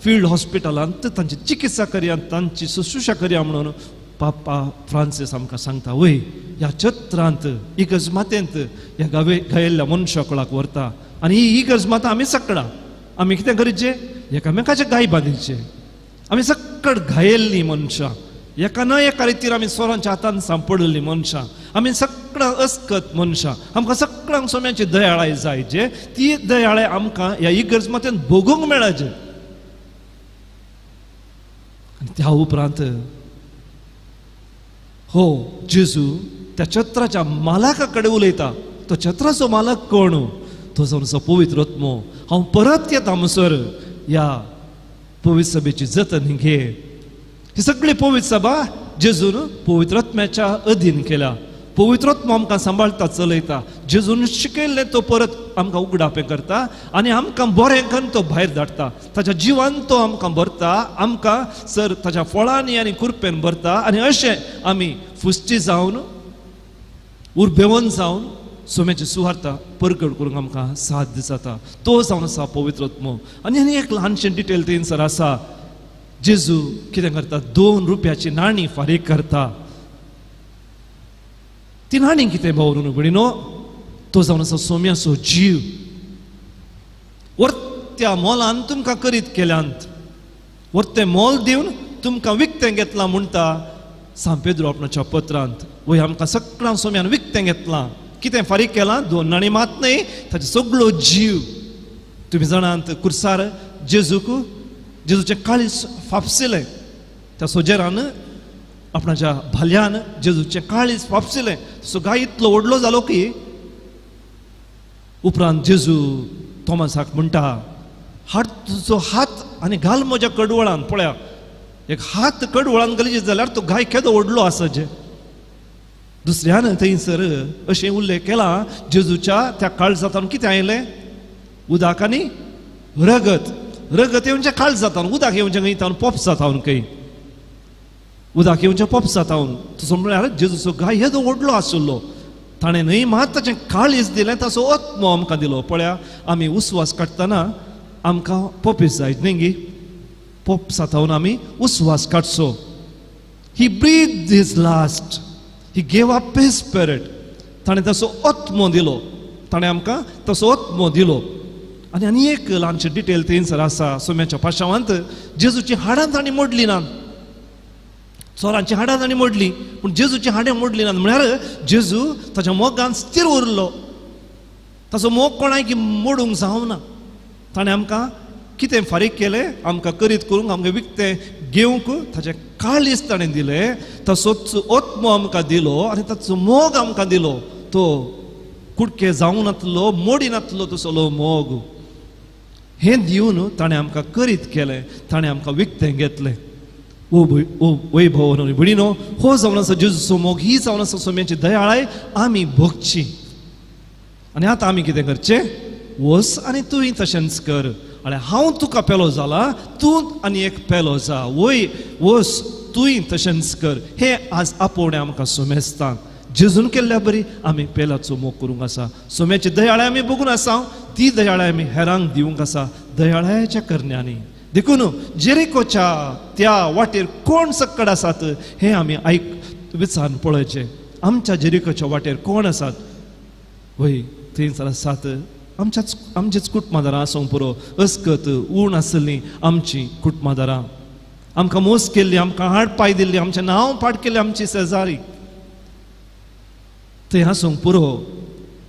फील्ड हॉस्पिटलांत तांची चिकित्सा करया, तांची शुश्रुशा करया म्हणून पापा फ्रांसीस आमकां सांगता. वय ह्या छत्रांत इगर्ज मातेंत ह्या घायल्ल्या मनशा कुळाक व्हरता. आनी ही इगर्ज माता आमी सगळां आमी कितें करीचे एकामेकाचे गाय बांदीचे. आमी सगळ घायल्लीं मनशां एका न एका रितीन आमी स्वरांच्या हातान सांपडलेली मनशां. आमी सगळां अस्कत मनशां. आमकां सगळ्यांक सोम्याची दयाळाय जाय जे ती दयाळाय आमकां ह्या इगर्ज मातेन भोगूंक मेळचे. आनी त्या उपरांत हो जेजू त्या छत्राच्या मालका कडेन उलयता. तो छत्राचो मालक कोण तो जावन आसा पवित्र आत्मो. हांव परत येता म्हणसर ह्या पवित्र सभेची जतन घे. ही सगळी पवित्र सभा जेजून पवित्र आत्म्याच्या अधीन केल्या. पवित्र आत्मो आमकां सांबाळटा चलयता. जेजून शिकयल्लें तो परत आमकां उगडापें करता आनी आमकां बरें करून तो भायर धाडटा. ताच्या जिवान तो आमकां भरता. आमकां सर ताच्या फळांनी आनी कुरपेन भरता. आनी अशें आमी फुस्टी जावन उर्बेवन जावन सोम्याची सुवार्ता परगट करूंक आमकां साथ जाता. तो जावन आसा पवित्र आत्मो. आनी एक ल्हानशें डिटेल थंयसर आसा. जेजू कितें करता 2 रुपयाची नाणी फारीक करता. ती नाणी कितें भावरून बिडिनो तो जावन आसा सोम्याचो जीव. वर्त्या मोलान तुमकां करीत केल्यांत वर्तें मोल दिवन तुमकां विकतें घेतलां म्हणटा सान पेद्रो आपणाच्या पत्रांत. वय आमकां सगळ्यांक सोम्यान विकतें घेतलां. कितें फारीक केलां 2 नाणी मात न्हय ताचो सगळो जीव. तुमी जाणांत कुर्सार जेजूचें काळीज फापसिलें. त्या सोजेरान आपणाच्या भाल्यान जेजूचें काळीज फापसिलें. सो गाय इतलो व्हडलो जालो की उपरांत जेजू तोमासाक म्हणटा हाड तुजो हात आनी घाल म्हज्या कडवळान. पळया एक हात कडवळान घालीत जाल्यार तो गाय केदो व्हडलो आसाचे. दुसऱ्यान थंयसर अशें उल्लेख केला जेजूच्या त्या काळजांत कितें आयलें उदक आनी रगत. रगत येवचें काळजांत उदक येवचें खंय तावन पोप्स जाता खंय उदक येवचें पोप्स जाता. तसो म्हळ्यार जेजूचो गाय येदो व्हडलो आशिल्लो. ताणें न्हय मात ताचें काळीज दिलें ताचो आत्मो आमकां दिलो. पळया आमी उस्वास काडटना आमकां पोपीस जाय न्ही गी. पोप्स जातावन आमी उस्वास काडचो. He breath his last. He gave up his spirit. ताणें ताचो आत्मो दिलो. ताणें आमकां ताचो आत्मो दिलो. आनी एक ल्हानशें डिटेल थंयसर आसा सोम्याच्या पाशावांत. जेजूची हाडां ताणीं मोडलीं नात. चोरांची हाडां ताणीं मोडलीं पूण जेजूची हाडां मोडलीं नात. म्हळ्यार जेजू ताच्या मोगान स्थिर उरलो. ताचो मोग कोणाय मोडूंक जावना. ताणें आमकां कितें फारीक केलें आमकां करीत करूंक आमकां विकतें घेवंक ताचें काळीज ताणें दिलें. ताचोच आत्मो आमकां दिलो आनी ताचो मोग आमकां दिलो. तो कुडके जावं नातलो मोडी नातलो तसलो मोग हें दिवन ताणें आमकां करीत केलें. ताणें आमकां विकतें घेतलें. वैभव बिडिनो हो जावन आसा जेजूचो मोग. ही जावन आसा सोम्याची दयाळाय आमी भोगची. आनी आतां आमी कितें करचें? वस आनी तूंय तशेंच कर. आणि हांव तुका पेलो जाला, तूं आनी एक पेलो जा. वय वस तूंय तशेंच कर. हे आज आपोवणें आमकां सोमेस्तान जेजून केल्ल्या बरी आमी पेलाचो मोग करूंक आसा. सोम्याची दयाळाय आमी बघून आसा, ती दयाळाय आमी हेरांक दिवंक आसा दयाळाच्या करण्यांनी. देखून जेरिकोच्या त्या वाटेर कोण सक्कड आसात हे आमी विचारून पळोवचें. आमच्या जेरिकोच्या वाटेर कोण आसात? वय थंयसर आसात आमचेच कुटुंबादारां आसूंक पुरो. अस्कत उण आसलीं आमची कुटुंबादारां, आमकां मोस केल्ली, आमकां हाड पाय दिल्ली, आमचें नांव पाड केल्लें आमची शेजारी, थंय आसूंक पुरो.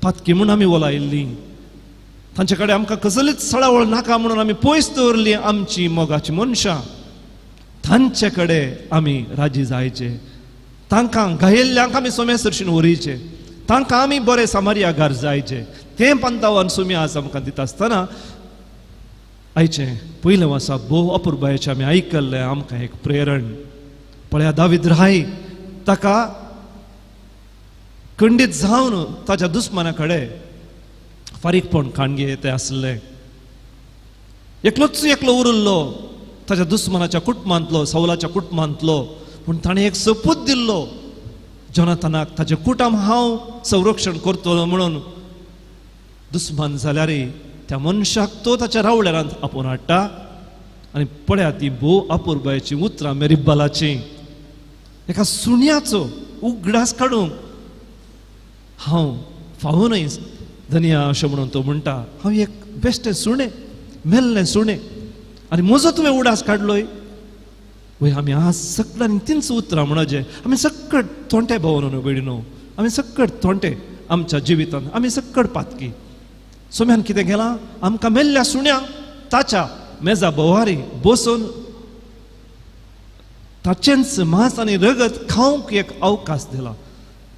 पातकी म्हूण आमी ओलायिल्लीं, तांचे कडेन आमकां कसलीच सळावळ नाका म्हणून आमी पयस दवरलीं आमची मोगाची मनशां. तांचे कडेन आमी राजी जायचे. तांकां घायिल्ल्यांक आमी सोम्या सरशीन व्हरचें. तांकां आमी बरें सामारियागार जायचे. तें पंतावन सोमी आज आमकां दिता आसतना आयचें पयलें वर्सा भोव अपुरबायेचें आमी आयकल्लें आमकां एक प्रेरण. पळया दावीद राय ताका खंडीत जावन ताच्या दुस्मना कडेन फारीकपण खाणगे येते आसलें. एकलो उरलो ताच्या दुस्मनाच्या कुटुंबांतलो, सौलाच्या कुटुंबांतलो. पूण ताणें एक सपूत दिल्लो जोनाथनाक, ताचें कुटुंब हांव संरक्षण करतलो म्हणून. दुस्मान जाल्यार त्या मनशाक तो ताच्या रावळ्यारांत आपोवन हाडटा. आनी पळया ती भोव अपुरबायेची उतरां मेरिबालाची. एका सुण्याचो उगडास काडूंक हांव फावो न्हय धनिया अशें म्हणून तो म्हणटा. हांव एक बेश्टें सुणें, मेल्लें सुणें, आनी म्हजो तुवें उडास काडलोय. वय आमी आज सकल्यान तीनच उतरां म्हणचे. आमी सक्कट तोंटे भोंवन न्हू बेडिनो, आमी सक्कट तोंटे आमच्या जिवितांत, आमी सक्कट पातकी. सोम्यान कितें केलां? आमकां मेल्ल्या सुण्यांक ताच्या मेजा बोवारी बसून ताचेंच मांस आनी रगत खावंक एक अवकाश दिला.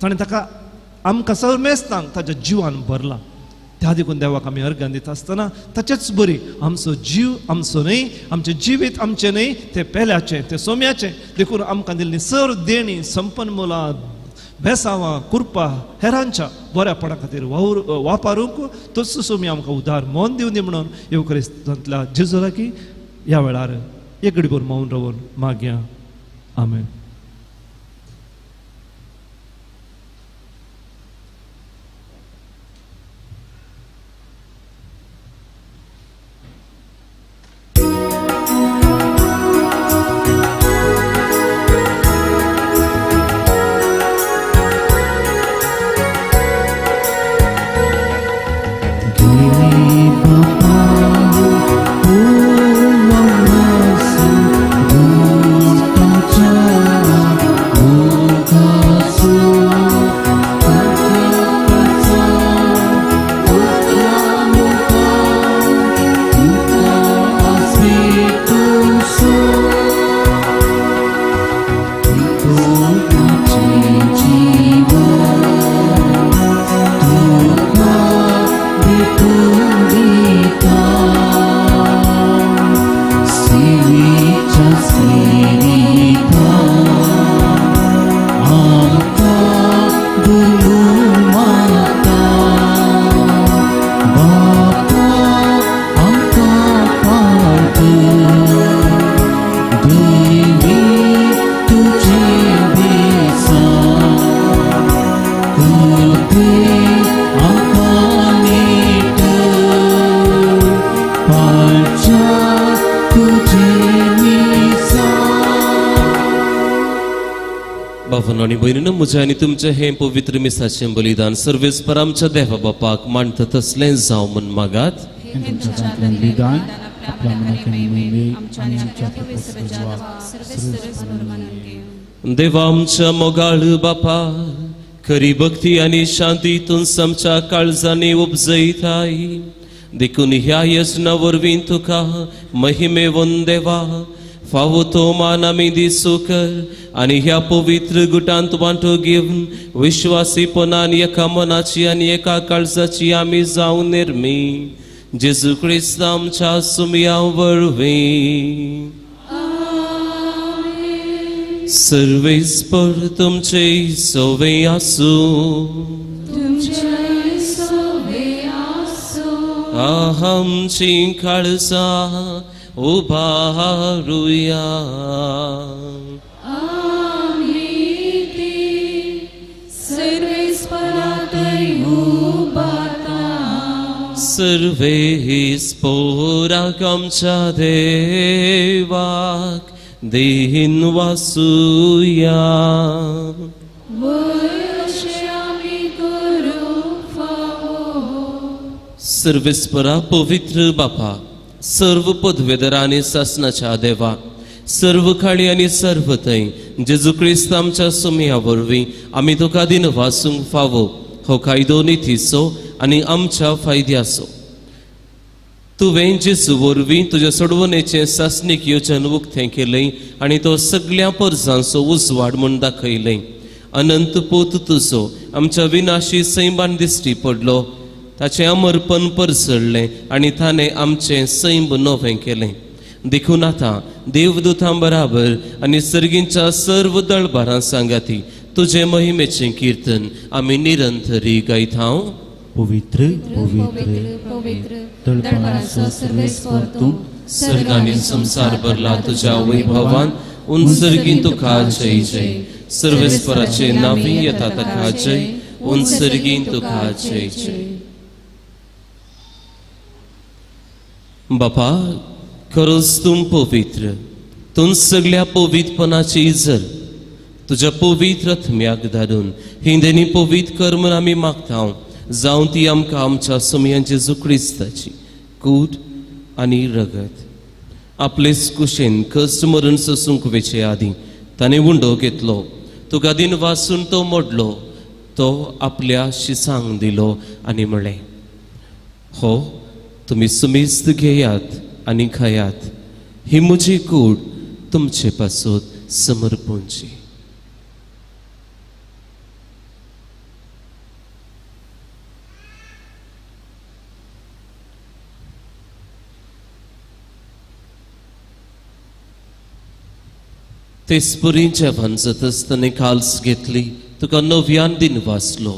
ताणें ताका आमकां सर्मेस्तांक ताच्या जिवान भरला. त्या देखून देवाक आमी अर्घां दिता आसतना ताचेच बरी आमचो जीव आमचो न्हय, आमचें जिवीत आमचें न्हय, तें पेल्याचें, तें सोम्याचें. देखून आमकां दिल्लीं सर देणी, संपन्मुलां, बेसांवां, कुरपा हेरांच्या बऱ्यापणा खातीर वापरूंक तस सोमी आमकां उदार मोन दिवं दी म्हणून येवकरिस्तांतल्या जेजू लागीं ह्या वेळार एक घडीभर मौन रावन मागया. आमेन. भावांनो भयणीनो, म्हजें आनी तुमचें हें पवित्र मिसाचें बलिदान सर्वेस्पर आमच्या देवा बापाक मानता तसलें जावं म्हूण मागात. बलिदान आपल्या मनातली महिमे आणि आमच्या देवा आमच्या मोगाळ बापा, खरी भक्ती आनी शांती तुमच आमच्या काळजांनी उपजयताय. देखून ह्या यजना वरवीं तुका महिमेवन देवा फावो तो मान आमी दिसू कर. आनी ह्या पवित्र गुटांत वांटो घेवन विश्वासीपणान एका मनाची आनी एका काळजाची आमी जावन निर्मी जेजू क्रिस्त आमच्या सुमया वरवीं. सर्वेस्पर तुमचे सोवे आसूं. आमची काळजा उबारुया. सर्वे स्पोराक आमच्या देवाक देहीन वासुया. सर्वेस्परा पवित्र बापा, सर्व पदवेदर आणि शासनाच्या देवा, सर्व काळी आणि सर्व थंय जेजू क्रिस्त आमच्या सुमया वरवीं आमी तुका दिन वासूंक फावो हो कायदो नितीचो आनी आमच्या फायद्याचो. तुवें जेजू वरवीं तुज्या सोडवणेचें शासनीक येवजन उक्तें केलें आनी तो सगळ्या परजांचो उजवाड म्हूण दाखयलें. अनंत पोत तुजो आमच्या विनाशी सैमान दिश्टी पडलो. ताचें अमरपण परसळ्ळें आनी ताणें आमचें सैम नवें केलें. देखून आतां देवदूतां बराबर आनी सर्गींच्या सर्व दळबारां सांगाती तुजे महिमेचें कीर्तन आमी निरंतरी गायता. पवित्र पवित्र पवित्र दळबाराचो सर्वेस्वर तूं, सर्गांनी संसार भरला तुज्या वैभवान. उंचर्गी तुका जय जय. सर्वेस्पराचे नावी येता ताका जय. उंचर्गी तुका जय जय. बापा, खरोच तूं पवित्र. तूं सगळ्या पवित्रपणाची इजर तुज्या पवित्र आत्म्याक धाडून हिंदेनी पवित्र कर म्हूण आमी मागता. जावं ती आमकां आमच्या सुमया जेजू क्रिस्ताची कूड आनी रगत. आपलेच कुशेन कश्ट मरण सोसूंक वेचे आदीं ताणें उंडो घेतलो. तुका दिन वासून तो मोडलो. तो आपल्या शिसांक दिलो आनी म्हळें, हो तुमी सुमेस्त घेयात आनी खायात. ही म्हजी कूड तुमचे पासून समर्पणची. तेचपरी जेवण जात आसतना काल्स घेतली. तुका नव्यान दिन वाचलो.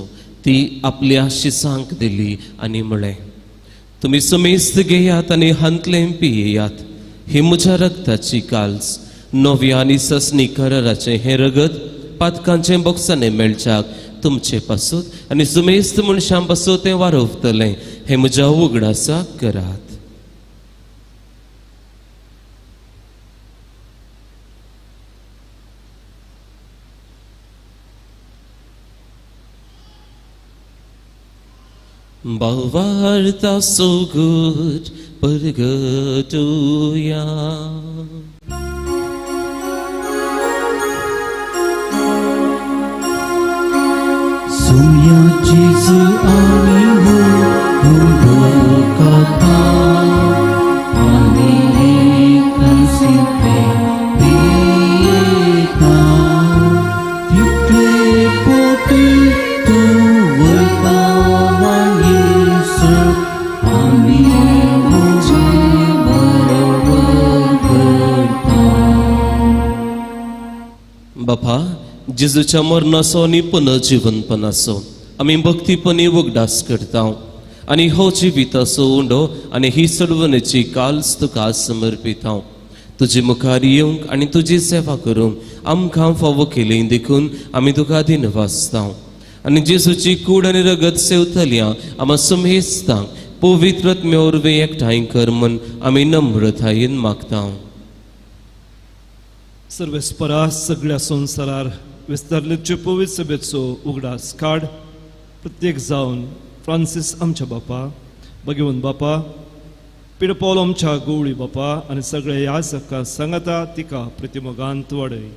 ती आपल्या शिसांक दिली आनी म्हळें, तुमी सुमेस्त घेयात आनी हांतलें पियेयात. ही म्हज्या रगताची काल्स, नव्या आनी ससनी कराराचें हें रगत पातकांचें बोक्सांनी मेळच्याक तुमचे पासून आनी सुमेस्त मनशां पासून तें वारोवतलें. हें म्हज्या उगडासाक करात. Bavarta so good, pergatuya. Sumya Jesu ami ho kata ani kasipe dieta tikle poti tu waitawan Yesu ami muji barabar karta. बापा, जेजूच्या मरणाचो आनी पुनर्जीवनपणाचो आमी भक्तीपणी वगडास करता आनी हो जिविताचो उंडो आनी ही सडवणेची काल्स तुका समर्पिता. तुजे मुखार येवंक आनी तुजी सेवा करूंक आमकां फावो केली देखून आमी तुका दिन वाचता. आनी जेजूची कूड आनी रगत सेवतल्या आमी सुमेस्तांक पवित्र आत्म्या वरवीं एकठांय कर म्हूण आमी नम्रतायेन मागता. सर्वेस्परा सगळ्या संवसारार विस्तारलेचे पवित्र सभेचो उगडास काड. प्रत्येक जावन फ्रांसीस आमच्या बापा, भगवंत बापा, पिड पौल आमच्या गवळी बापा आनी सगळ्या याजकां सांगाता तिका प्रतिमोगांत वाडय.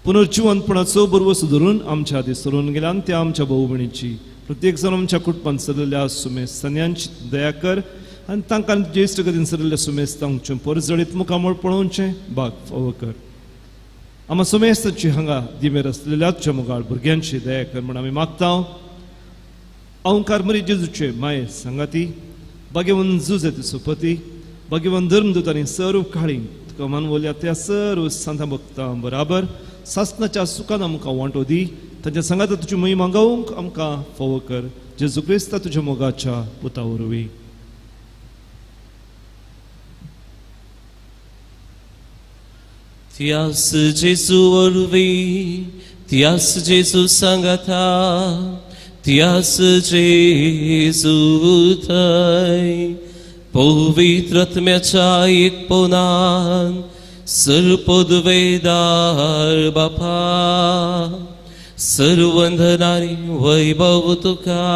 पुनर्जीवनपणाचो बरवो सुदारून आमच्या आदी सरून गेल्यान त्या आमच्या भाऊ भयणीची प्रत्येक जाण आमच्या कुटुंबांत सरिल्ल्या सुमेस्तांची दया कर आनी तांकां ज्येश्ठ गतीन सरिल्ल्या सुमेस्तांचें परजळीत मुखामळ पळोवचें भाग फावो कर. आमी सुमेस्ताची हांगा दिमेर आसलेल्या तुज्या मोगाळ भुरग्यांची दया कर म्हूण आमी मागता. अवंकार मरी जेजूचे माये सांगाती, भगवंत जुजे सुपती, भगवंत धर्मदूत आनी सर्व काळी तुका मानवल्या त्या सर्व संत भक्तां बराबर सासनाच्या सुखान आमकां वांटो दी. तांच्या सांगाता तुजी महिमा गावूंक आमकां फावो कर. जेजू क्रिस्ता तुज्या मोगाच्या पुता वरवीं. Tias Jesu orvi, tias Jesu sangata, tias Jesu thai, पवित्रत्म्याच्या एक पोनान सर्वपदवेदार बापा सर्वंधनारी वैभव तुका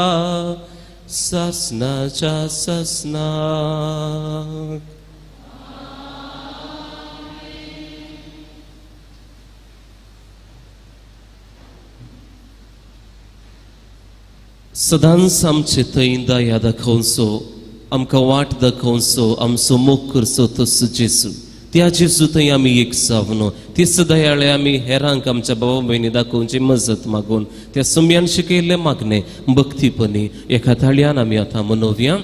सासनाच्या सासनाक. सदांच आमचे थंय दया दाखोवचो, आमकां वाट दाखोवचो, आमचो मोग करचो तसो जेसू. त्या जेसू थंय आमी एक जावनो, तीच दयाळे आमी हेरांक आमच्या भावा भयणी दाखोवची मजत मागून त्या सुमयान शिकयल्ले मागणे भक्तीपणी एका थाळ्यान आमी आतां मनोवया.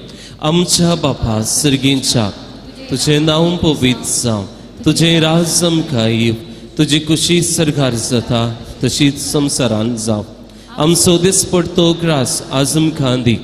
आमच्या बापा सर्गींच्या तुझें नांव पवित्र जावं, तुझें राज आमकां येव, तुजी कुशी सरकार जाता तशीच संवसारान जावं. आमचो दिसपडतो ग्रास आज आमकां दी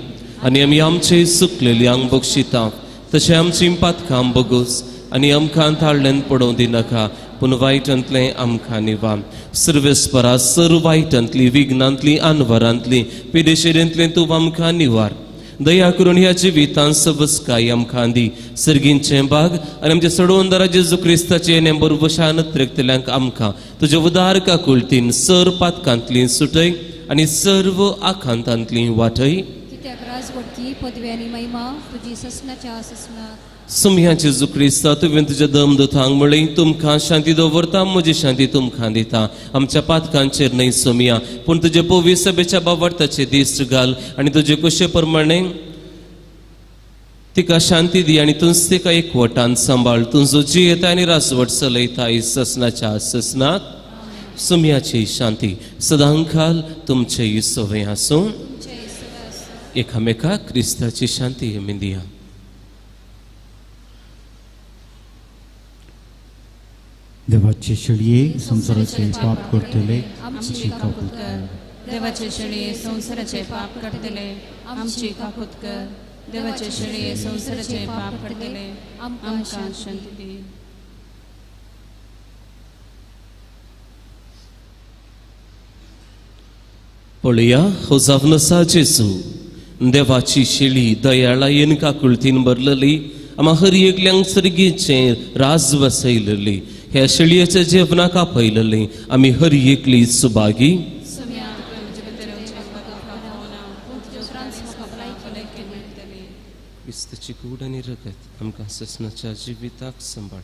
आनी आमी आमचे सुकलेल्यांक बक्षिता तशें आमची पातकां बगोस आनी आमकां ताळ्यान पडोवं दिनाका पूण वायटांतलें आमकां निवार. सर्वेस्परा सर्व वायटांतली विघ्नांतली आनवरांतली पिडेशिरेंतलें तूं आमकां निवार. दया करून ह्या जिवितांत सबस्काय आमकां दी. सर्गींचें बाग आनी आमच्या सडवंदरा जेजू क्रिस्ताचे नेम बरोबर शानत रेगतल्यांक आमकां तुज्या उदार काकुळतीन सर पातकांतली सुटय आनी सर्व आखांतांतली वाटय. कित्याक राजवटकी पदवी आनी महिमा तुजी ससनाच्या ससनाक. सुमया जेजू क्रिस्ता तुवें तुज्या दमदूतांक म्हणलें तुमकां शांती दवरता, म्हजी शांती तुमकां दिता. आमच्या पातकांचेर न्हय सुमया पूण तुजे पवित्र सभेच्या बाबर्ताचे दीस घाल आनी तुजे कुशे प्रमाणे तिका शांती दी आनी तुंच तिका एकवटान सांबाळ. तुजो जी येता आनी राजवट चलयता ही ससनाच्या ससनाक. सुमयाची शांती सदांकाल तुमचे सोवे आसूं. एकामेकाक क्रिस्ताची शांती आमी दिया. देवाचे शेळये संसाराचे पाप करतले आमची काकूत कर. देवाचे शेळये संसाराचे पाप करतले आमची काकूत कर. देवाचे शेळये संसाराचे पाप करतले आमकां शांती दी. पळया हो जावनसा जेजू देवाची शेळी दयाळायेन काकुळतीन भरलेली आम्हा हर एकल्यांक सर्गीचें राज वसयलेली ह्या शेळयेच्या जेवणाक आपयलेली आमी हर एकली सुभागी. क्रिस्ताची कूड आनी रगत आमकां ससनाच्या जिविताक सांबाळ.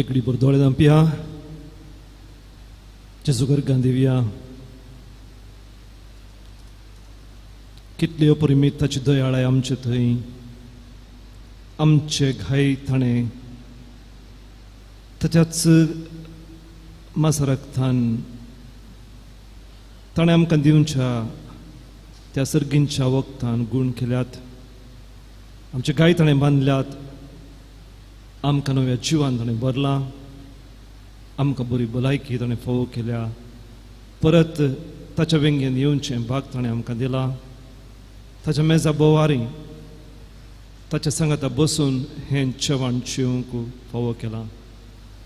घडी भर दोळे दांपिया जेजू गर्गान दिवया. कितली अपरिमीत ताची दयाळाय आमचे थंय, आमचे घाई ताणें ताच्याच मासरक्तान ताणें आमकां दिवच्या त्या सर्गींच्या वखदान गूण केल्यात. आमचे गाय ताणें बांदल्यात, आमकां नव्या जिवान ताणें भरलां, आमकां बरी भलायकी ताणें फोव केल्या. परत ताच्या वेंगेन येवचें भाग ताणें आमकां दिला. ताच्या मेजा बोवारी ताच्या सांगाता बसून हें जेवण जेवंक फोव केलां.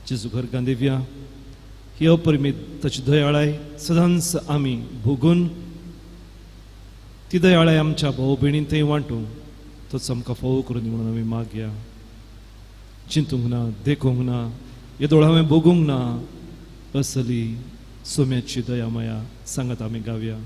जेजू गर्गान दिवया. ही अपरिमीत ताची दयाळाय सदांच आमी भोगून ती दयाळाय आमच्या भाऊ भयणींतय वांटूंक तोच आमकां फोव करून म्हणून आमी मागया. चिंतूंक ना, देखूंक ना, येदोळ हांवें भोगूंक ना असली सोम्याची दया माया सांगात आमी गावया.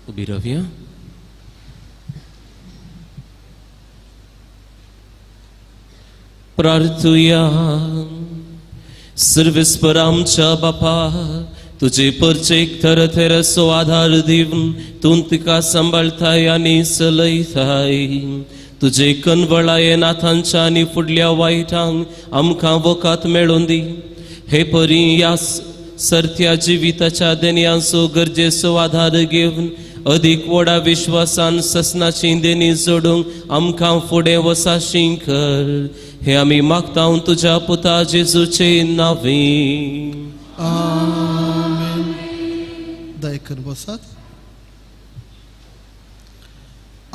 उभी रावया. प्रार्थुया. सर्वेस्पर आमच्या बापा, तुझे परचेक थरथरसो आधार दिवन तूं तिका सांबाळताय आनी चलयताय. तुझे कनवळाये नाथांच्या आनी फुडल्या वायटांक आमकां वकात मेळून दी. हे परी ह्या सर्त्या जिविताच्या देन्यांचो गरजेचो आधार घेवन अदीक व्हडा विश्वासान ससनाची देणी जोडूंक आमकां फुडें वसाशी कर. हे आमी मागता तुझ्या पुता जेजूचे नांवे. आमेन. दयेकर बसात.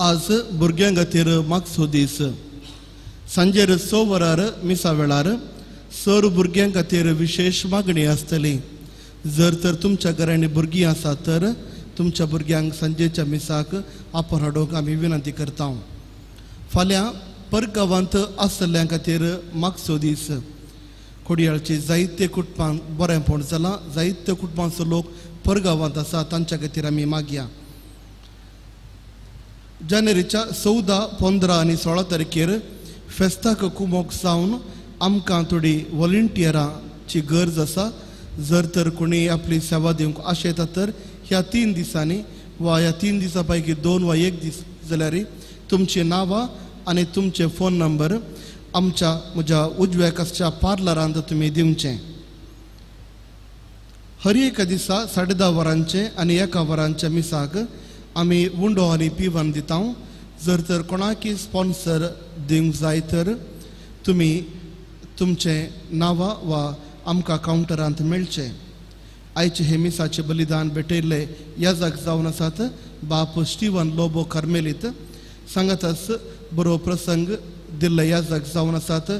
आज भुरग्यां खातीर मागचो दीस. सांजेर 6 वरार मिसा वेळार सर भुरग्यां खातीर विशेष मागणी आसतली. जर तर तुमच्या घरांनी भुरगीं आसा तर तुमच्या भुरग्यांक सांजेच्या मिसाक आपोवन हाडूंक आमी विनंती करता. फाल्यां परगांवांत आसतल्ल्यां खातीर मागचो दीस. खोडयाळची जायते कुटुंबांक बरेंपण जालां. जायत्या कुटुंबांचो लोक परगांवांत आसा, तांच्या खातीर आमी मागया. जानेवारीच्या 14, 15 आनी 16 तारखेर फेस्ताक कुमोक जावन आमकां थोडी व्हॉलंटियरांची गरज आसा. जर तर कोणी आपली सेवा दिवंक आशेता तर ह्या 3 दिसांनी वा ह्या 3 दिसां पैकी 2 वा 1 दीस जाल्यार तुमची नांवां आनी तुमचे फोन नंबर म्हज्या उजव्या कासच्या पार्लरांत तुमी दिवचें. हर एका दिसा 10:30 वरांचे आनी 1 वरांच्या मिसाक आमी उंडो आनी पिवन दिता. जर तर कोणाकी स्पॉन्सर दिवंक जाय तर तुमी तुमचे नांवां वा आमकां कावंटरांत मेळचे. आयचे हे मिसाचे बलिदान भेटयल्ले याजक जावन आसात बाप स्टीवन लोबो कार्मेलीत. सांगातच बरो प्रसंग दिल्ले याजक जावन आसात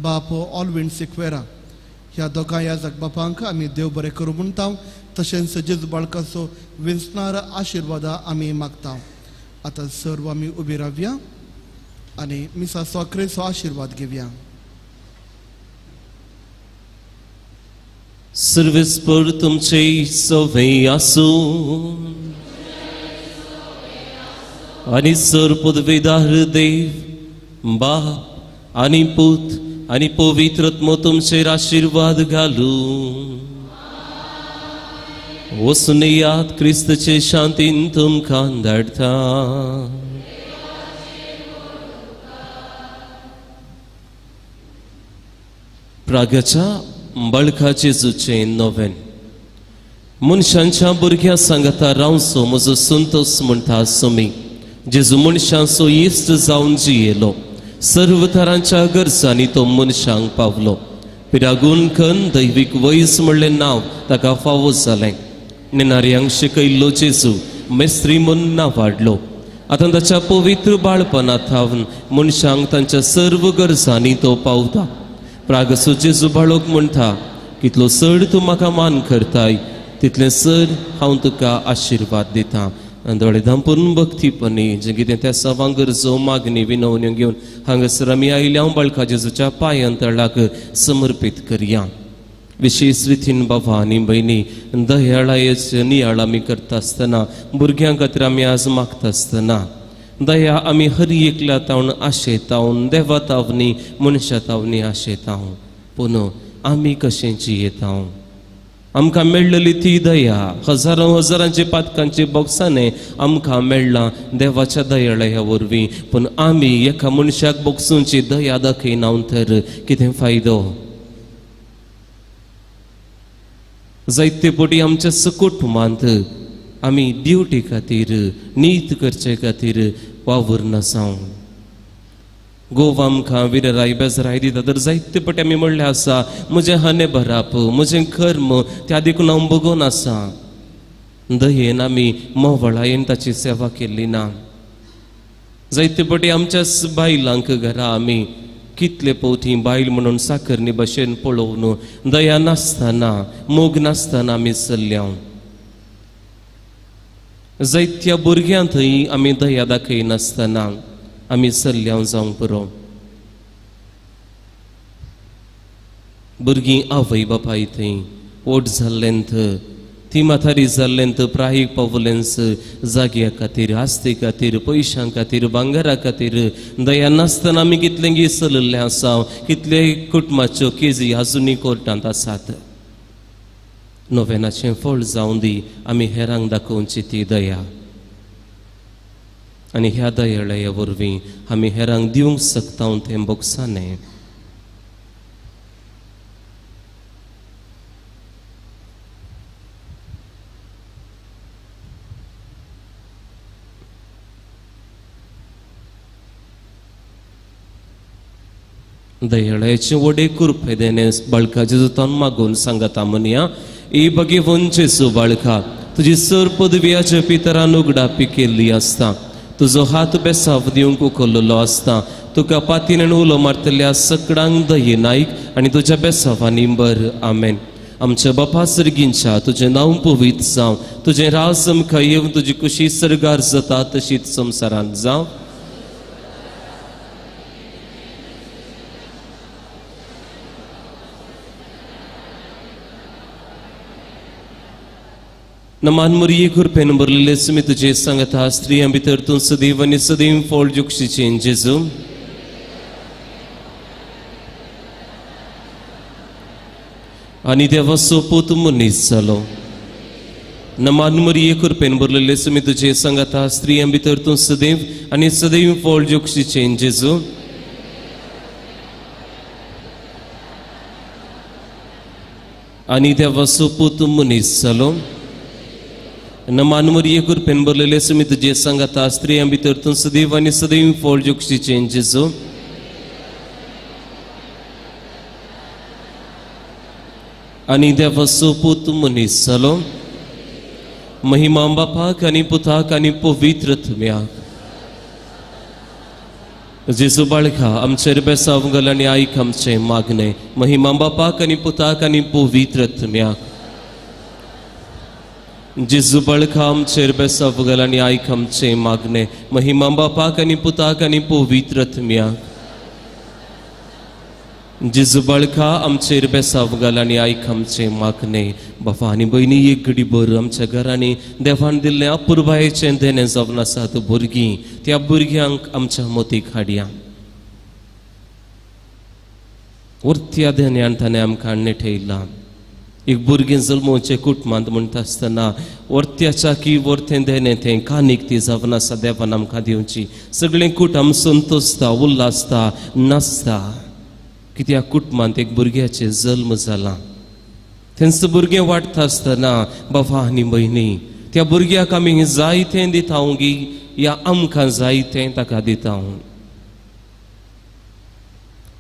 बाप ऑलविन सिक्वेरा. ह्या दोगांय याजक बापांक आमी देव बरें करूं म्हणटा. तशेंच जेजू बाळकाचो विंचणार आशिर्वादा आमी मागता. आतां सर्व आमी उबी रावया आनी मिसाचो अकरेचो आशिर्वाद घेवया. सर्वेस्पर तुमचे सवय आसूं आनी सर पदवीदार देव बाप आनी पूत आनी पवित्र आत्मो तुमचेर आशिर्वाद घालूं. वचून यात क्रिस्तचे शांतीन तुमकां धाडटा. प्रागाच्या बळकाचे जुचे नोवेन. मनशांच्या भुरग्या सांगता रावचो म्हजो संतोष म्हणटा सुमी. जेजू मनशांचो इश्ट जावन जियेलो. सर्व तरांच्या गरजांनी तो मनशांक पावलो. पिरागून खन दैवीक वैस म्हणलें नांव ताका फावो जालें. नेणाऱ्यांक शिकयल्लो जेजू मेस्त्री म्हूण नांव वाडलो. आतां ताच्या पवित्र बाळपणांत थावन मनशांक तांच्या सर्व गरजांनी तो पावता. प्रागसो जेजू बाळोक म्हणटा, कितलो चड तूं म्हाका मान करताय तितलें चड हांव तुका आशिर्वाद दितां. आनी दोळे धांपून भक्तीपणी जें कितें त्या सवांग गरजो मागणी विनवण्यो घेवन हांगासर आमी आयल्या बाळका जेजूच्या पांयांतळाक समर्पीत करया. विशेष रितीन बाबा आनी भयणी, दयाळायेचें नियाळ आमी करता आसतना, भुरग्यां खातीर आमी आज मागता आसतना दया आमी हर एकल्या तावन आशेतावन, देवा तावनी मनशा तावनी आशेताव. पूण आमी कशें जियेताव. आमकां मेळ्ळली ती दया हजारांचे पातकांचे बॉक्सांनी आमकां मेळ्ळां देवाच्या दयाळ्या वरवीं. पूण आमी एका मनशाक बॉक्सूंची दया दाखयना तर कितें फायदो. जायते फावटी आमच्या कुटुंबांत आमी ड्युटी खातीर, नीत करचे खातीर वावर नासाव. गोव आमकां विरराय बेजराय दिता तर जायते फावटी आमी म्हणलें आसा, म्हजें हाने बराप, म्हजें कर्म त्या देखून हांव बगोवन आसा. दयेन आमी मोवळायेन ताची सेवा केल्ली ना. जायते फावटी आमच्या बायलांक घरा आमी कितले पोवटी बायल म्हणून साकरनी भशेन पळोवन दया नासतना, मोग नासतना आमी चल्ल्या. जायत्या भुरग्यांथंय आमी दया दाखयनासतना आमी चल्ल्या जावंक पुरो. भुरगीं आवय बापाय थंय ओट जाल्लेंत, ती म्हातारी जाल्लेंत प्रायीक पावलेंस जाग्या खातीर, आस्ते खातीर, पयशां खातीर, भांगरा खातीर दया नासतना आमी कितलें गी चलल्ले आसा. कितले कुटुंबाच्यो केजी आजुनी कोर्टांत आसात. नोवेनाचें फळ जावं दी आमी हेरांक दाखोवची ती दया. आनी ह्या दयाळ्या वरवीं आमी हेरांक दिवंक शकता तें बॉक्सांनी. दयाळ्याचे वडे कृपे देणे बाळका जेजूतान मागून सांगता म्हणया, ई भगवंत जेजू बाळका, तुजी सर पदव्याच्या पितरान उगडापी केल्ली आसता. तुजो हात बेसाव दिवंक उखललो आसता. तुका पातीन उलो मारतल्या सगळ्यांक दयेन आयक आनी तुज्या बेसावांनी बर. आमेन. आमच्या बापा सर्गींच्या तुजें नांव पवित्र जावं. तुजें राज आमकां येवन तुजी कुशी सर्गार जाता तशीच संवसारांत जावं. नमान मुरिये कृपेन बरलेले सुमी तुझे सांगता स्त्रियां भितर तूं सदैव आनी सदैव फळ जुगशीचें जेजू. आनी देवाचो पूत मनीस जालो. नमान मुरिये कृपेन बरलेले सुमी तुझे सांगता स्त्रियां भितर तूं सदैव आनी सदैव फळ जुगशीचें जेजू. आनी देवाचो पूत मनीस जालो. नमान मुरिये कृपेन बरलेले सुमी तुझे सांगता स्त्रियां भितर तूं सदैव आनी सदैव फळ जुगशीचें जेजू. आनी देवाचो पूत मनीस जालो. महिमा बापाक आनी पुताक आनी पवित्र आत्म्याक. जेजू बाळका आमचेर बेसाव घाल आनी आयक आमचें मागणें. महिमा बापाक आनी पुताक आनी पवित्र आत्म्याक. जेजू बाळका आमचेर बेसाव घाल आनी आयक आमचें मागणें. महिमा बापाक आनी पुताक आनी पवित्र आत्म्याक. जेजू बाळका आमचेर बेसाव घाल आनी आयक आमचें मागणें. बापा आनी भयणी एक घडी भर आमच्या घरांनी देवान दिल्लें अपुरबायेचें देणें जावन आसात भुरगीं, त्या भुरग्यांक आमच्या मतीक हाडया. उरत्या देण्यान ताणें आमकां नेठयलां. एक भुरगें जल्मोवचें कुटुंबांत म्हणटा आसतना वर्त्याच्या की वर्तें देने तें कानीक ती जावन आसा देवान आमकां दिवची. सगळें कुटुंब संतोसता, उल्हासता, नाचता, कित्याक कुटुंबांत एक भुरग्याचें जल्म जाला. तेंच भुरगें वाडटा आसतना बाबा आनी भयणी त्या भुरग्याक आमी जायतें दिता गी या आमकां जायतें ताका दिता.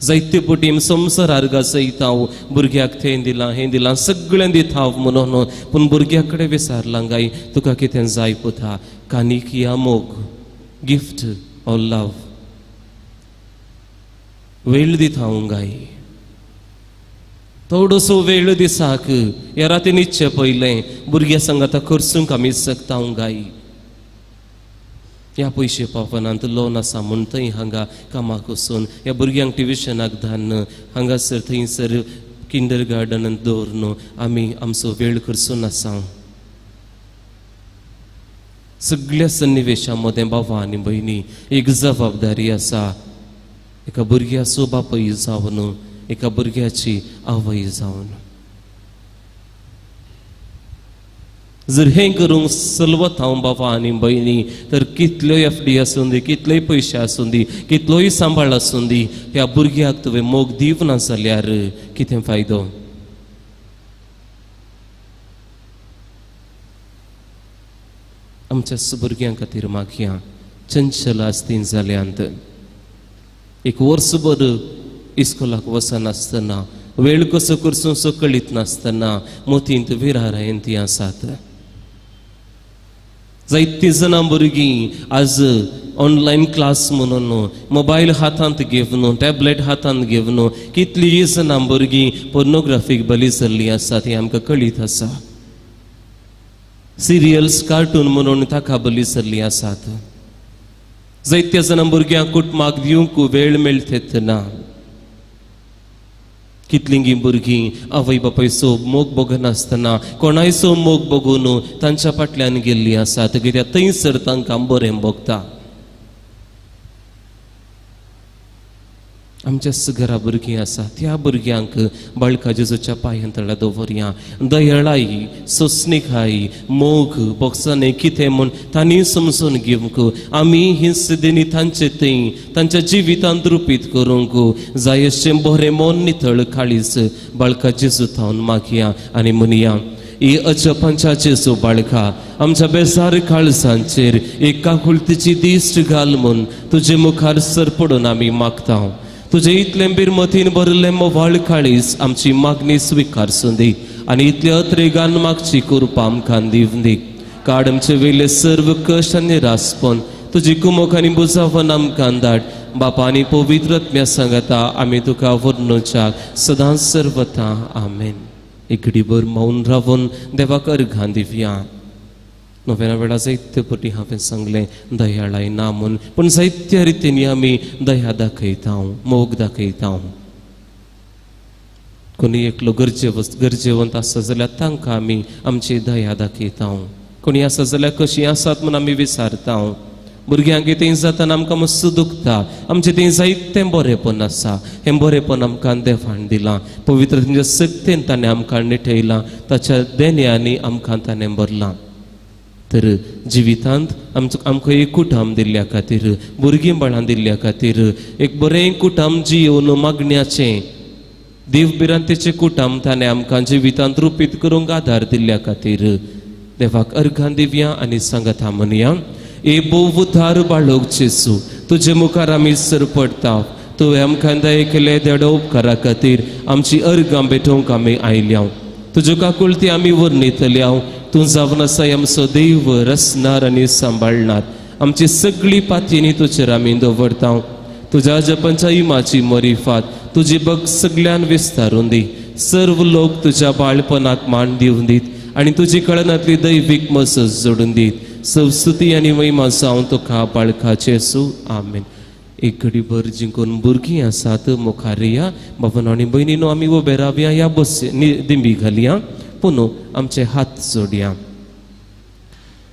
जायते पटीन संवसारार घासयता भुरग्याक तें दिलां हें दिलां सगळें दिता म्हणून, पूण भुरग्या कडेन विचारलां गाय तुका कितें जाय पुता, कानीक या मोग, गिफ्ट ऑर लव, वेळ दिता गाय. थोडोसो वेळ दिसाक या राती न्हिदचे पयलें भुरग्या संग आतां खर्चूंक आमी शकता गाय. ह्या पयशे पावनांत लोन आसा म्हूण थंय हांगा कामाक वचून ह्या भुरग्यांक ट्युशनाक धाडन हांगासर थंयसर किंडर गार्डनांत दवरून आमी आमचो वेळ खर्चून आसा. सगळ्या सन्निवेशा मदें बाबा आनी भयणी एक जबाबदारी आसा. एका भुरग्याचो बापूय जावन एका भुरग्याची आवय जावन जर हें करूंक चलवत हांव बाबा आनी भयणी तर कितल्योय FD आसूं दी, कितलेय पयशे आसूं दी, कितलोय सांबाळ आसूं दी, ह्या भुरग्याक तुवें मोग दिवना जाल्यार कितें फायदो. आमच्या भुरग्यां खातीर मागया चंचल आसतीं जाल्यांत एक वर्सभर इस्कोलाक वचनासतना वेळ कसो करचो सो कळीत नासतना मोतींत विरारायन तीं आसात. जायतीं जाणां भुरगीं आज ऑनलायन क्लास म्हणून मोबायल हातांत घेवन टॅबलेट हातांत घेवन कितलीं जाणां भुरगीं पोर्नोग्राफीक बली जाल्लीं आसात हें आमकां कळीत आसा. सिरियल्स कार्टून म्हणून ताका बली जाल्लीं आसात. जायत्या जाणां भुरग्यांक कुटुंबाक दिवंक वेळ मेळत ना. कितलींगी भुरगीं आवय बापायचो मोग बगनासतना कोणायचो मोग बगून तांच्या फाटल्यान गेल्लीं आसात, कित्याक थंयसर तांकां बरें भोगता. आमच्या घरा भुरगीं आसा त्या भुरग्यांक बाळका जेजूच्या पांयां तळा दवरया. दयाळाई, सोंसणीकाई, मोग बोगसाने कितें म्हूण तांणी समजून घेवंक आमी ही सिद्धीनी तांचे थंय तांच्या जिवितांत रुपीत करूंक जाय अशें बरें मोन नितळ काळीज बाळका जेजू थावन मागया आनी म्हणया ही अजपांच्या जेजू बाळका आमच्या बेजार काळजांचेर एक काकुळतीची दिश्ट घाल म्हूण तुजे मुखार सरपडून आमी मागता. तुझे इतलें बिरमतीन भरलें मोवाळ काळीज आमची मागणी स्विकारसूं दी आनी इतले अत्रेगान मागची कृपा आमकां दिवन दी. काड आमचे वयले सर्व कश्ट आनी निरासपण तुजी कुमोक आनी बुजावन आमकां धाड. बापा आनी पवित्र आत्म्या सांगता आमी तुका वर्णुच्याक सदांच सर्वता आमेन. एक घडीभर मौन रावन देवाक अर्घां दिवया. नव्या वेळा जायते पटी हांवें सांगलें दयाळाय ना म्हूण, पूण जायत्या रितींनी आमी दया मोग दाखयता. कोणी एकलो गरजेवंत आसा जाल्यार तांकां आमी आमची दया दाखयता. कोणी आसा जाल्यार कशीं आसात म्हूण आमी विचारता. भुरग्यांक कितें जातना आमकां मस्त दुखता. आमचें तें जायतें बरेंपण आसा. हें बरेंपण आमकां देवान दिलां. पवित्र तेंच्या सक्तीन ताणें आमकां निठयलां. ताच्या देण्यांनी आमकां ताणें भरलां. तर जिवितांत आमकां एक कुटुंब दिल्ल्या खातीर, भुरगीं बाळां दिल्ल्या खातीर, एक बरें कुटुंब जियोवन मागण्याचें देवबिरांतेचें कुटुंब ताणें आमकां जिवितांत रुपीत करूंक आदार दिल्ल्या खातीर देवाक अर्घां दिवया आनी सांगता म्हणया ए बोवधार बाळोक जेजू तुजे मुखार आमी सरपडटा. तुवें आमकां दया केले देडो उपकारा खातीर आमची अर्घां भेटोवंक आमी आयल्या. तुज्यो काकुळटी आमी वर्णितल्या. तूं जावन आसा आमचो देव, रचणार आनी सांबाळणार. आमची सगळी पातयेनी तुजेर आमी दवरता. तुज्या जपांच्या इमाची मोरीफात तुजी बग सगळ्यान विस्तारून दी. सर्व लोक तुज्या बाळपणाक मान दिवन दीत आनी तुजी कळनातली दैवीक मसत जोडून दीत. संस्तुती आनी महिमा जावं तुका बाळका जेजू आमेन. एक घडीभर जिंकून भुरगीं आसात मुखार या. बाबा आनी भयणीनो आमी उबे रावया. या बस दिंबी घालया. पुनू आमचे हात जोडया.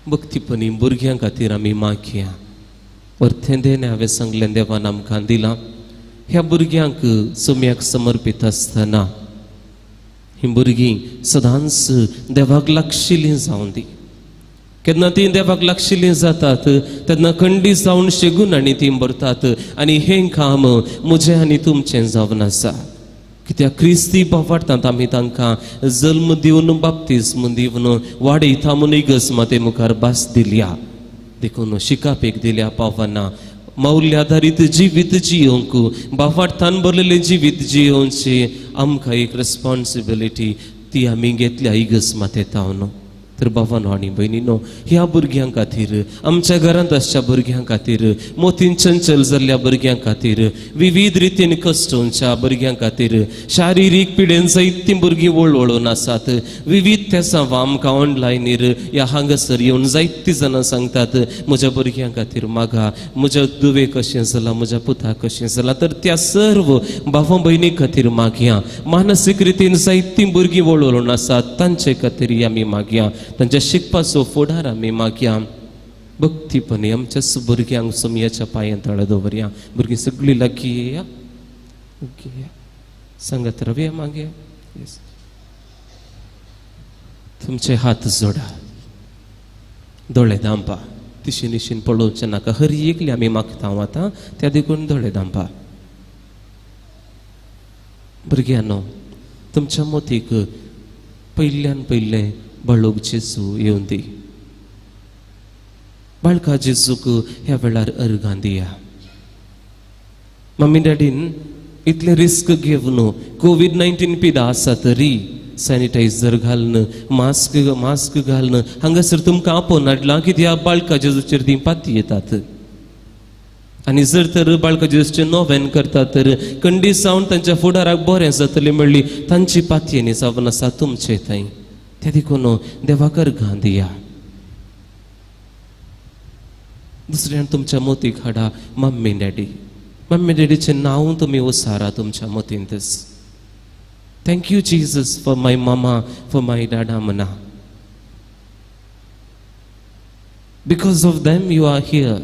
भक्तीपणी भुरग्यां खातीर आमी मागया. परतें देणें हांवें सांगलें देवान आमकां दिलां. ह्या भुरग्यांक सुम्याक समर्पीत आसतना ही भुरगीं सदांच देवाक लागशिल्लीं जावं दी. केन्ना तीं देवाक लागशिल्लीं जातात तेन्ना खंडी जावन शेगून आनी तीं बरतात आनी हें काम म्हजें आनी तुमचें जावन आसा. कित्याक क्रिस्ती बापाडटात आमी तांकां जल्म दिवन बाप्तिस्म दिवन वाडयता म्हूण इगर्ज मुखार भास दिल्या. देखून शिकाप एक दिल्या पावना मौल्याधारीत जिवीत जियोंक बापाडतान बरलेलें जिवीत जियोवची आमकां एक रेस्पॉन्सिबिलिटी ती आमी घेतल्या इगर्ज मातेतावन. तर भावांनो आनी भयणीनो ह्या भुरग्यां खातीर आमच्या घरांत आसच्या भुरग्यां खातीर मोतीन चंचल जाल्ल्या भुरग्यां खातीर विविध रितीन कश्टोवच्या भुरग्यां खातीर शारिरीक पिडेन जायतीं भुरगीं वळवळून आसात. विविध तेसां आमकां ऑनलायनीर ह्या हांगासर येवन जायतीं जाणां सांगतात म्हज्या भुरग्यां खातीर मागा, म्हज्या दुवे कशें जालां, म्हज्या पुताक कशें जालां. तर त्या सर्व भावा भयणी खातीर मागया. मानसीक रितीन जायतीं भुरगीं वळवळून आसात तांचे खातीर आमी मागया. तांच्या शिकपाचो फुडार आमी मागया. भक्तीपणी आमच्या भुरग्यांक सुमयाच्या पांयां तळ दवरया. भुरगीं सगळीं लागीं येया, सांगात रवया मागे. तुमचे हात जोडा, दोळे दांपा, तिशीन इशीन पळोवचे नाका. हर एकली आमी मागता आतां त्या देखून दोळे दांपा. भुरग्यांनो तुमच्या मोतीक पयल्यान पयलें बाळूक जेजू येवन दी. बाळका जेजूक ह्या वेळार अर्गां दिया. मम्मी डॅडीन इतले रिस्क घेवन कोविड-19 पिडा आसा तरी सॅनिटायझर घालन मास्क घालन हांगासर तुमकां आपोवन हाडलां कित्याक बाळका जेजूचेर ती पाती येतात. आनी जर तर बाळका जेजूचें नोवेन करतात तर खंडी जावन तांच्या फुडाराक बरें जातलें म्हणली तांची पातयेनी जावन आसा तुमचे थंय. त्या देखून देवाक अर्गां दिया. दुसऱ्यान तुमच्या मोतीक हाडा मम्मी डॅडी. मम्मी डॅडीचें नांव तुमी उसारा तुमच्या मोतींतच. Thank you Jesus for my mama, for my dada म्हणा. Because of them you are here.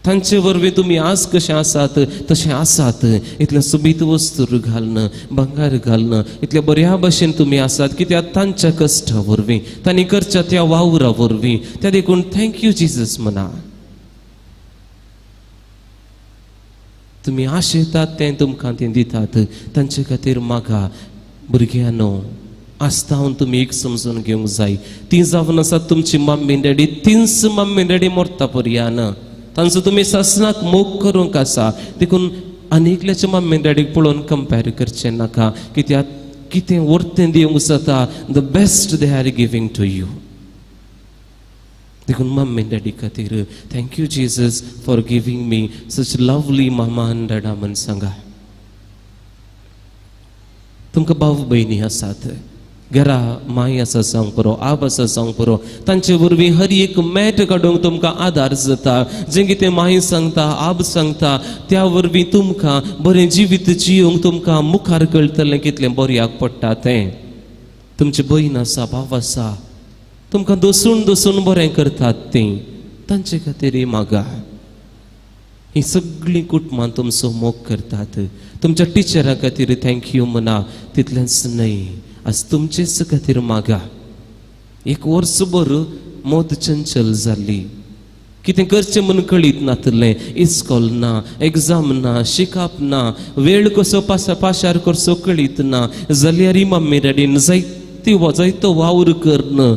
तांचे वरवीं तुमी आज कशें आसात तशें आसात. इतले सुबीत वस्तू घालन, भंगार घालन इतल्या बऱ्या भशेन तुमी आसात कित्याक तांच्या कश्टा वरवीं तांणी करच्या त्या वावरा वरवीं. त्या देखून थँक्यू जीजस म्हणा. तुमी आशेतात तें तुमकां तें दितात. तांचे खातीर मागा. भुरग्यांनो आस्तावन तुमी एक समजून घेवंक जाय. ती जावन आसात तुमची मम्मी डॅडी. तींच मम्मी डॅडी मरता पर्यान तांचो तुमी सासणाक मोग करूंक आसा. देखून आनीकल्याच्या मम्मी डॅडीक पळोवन कंपेर करचें नाका कित्याक कितें वर्तें दिवंक जाता the best they are giving to you. देखून मम्मी डॅडी खातीर thank you Jesus for giving me such lovely mama आनी डॅडा म्हण सांगा. तुमकां भाव भयणी आसात. घरा माय आसा जावंक पुरो, आप आसा जावंक पुरो. तांचे वरवीं हर एक मेट काडूंक तुमकां आदार जाता. जें कितें माय सांगता, आप सांगता त्या वरवीं तुमकां बरें जिवीत जियोंक तुमकां मुखार कळटलें कितलें बऱ्याक पडटा तें. तुमची भयण आसा, भाव आसा, तुमकां दसून बरें करतात तीं. तांचे खातीर मागा. ही सगळीं कुटुंबां तुमचो मोग करतात. तुमच्या टिचरा खातीर थँक्यू म्हणा. तितलेंच न्हय, आज तुमचेच खातीर मागा. एक वर्सभर मोद चंचल जाल्ली. कितें करचें म्हणून कळीत नातलें. इस्कॉल ना, एग्जाम ना, शिकाप ना, वेळ कसो पाशार करचो कळीत ना जाल्यार मम्मी डॅडीन जायतो वावर करन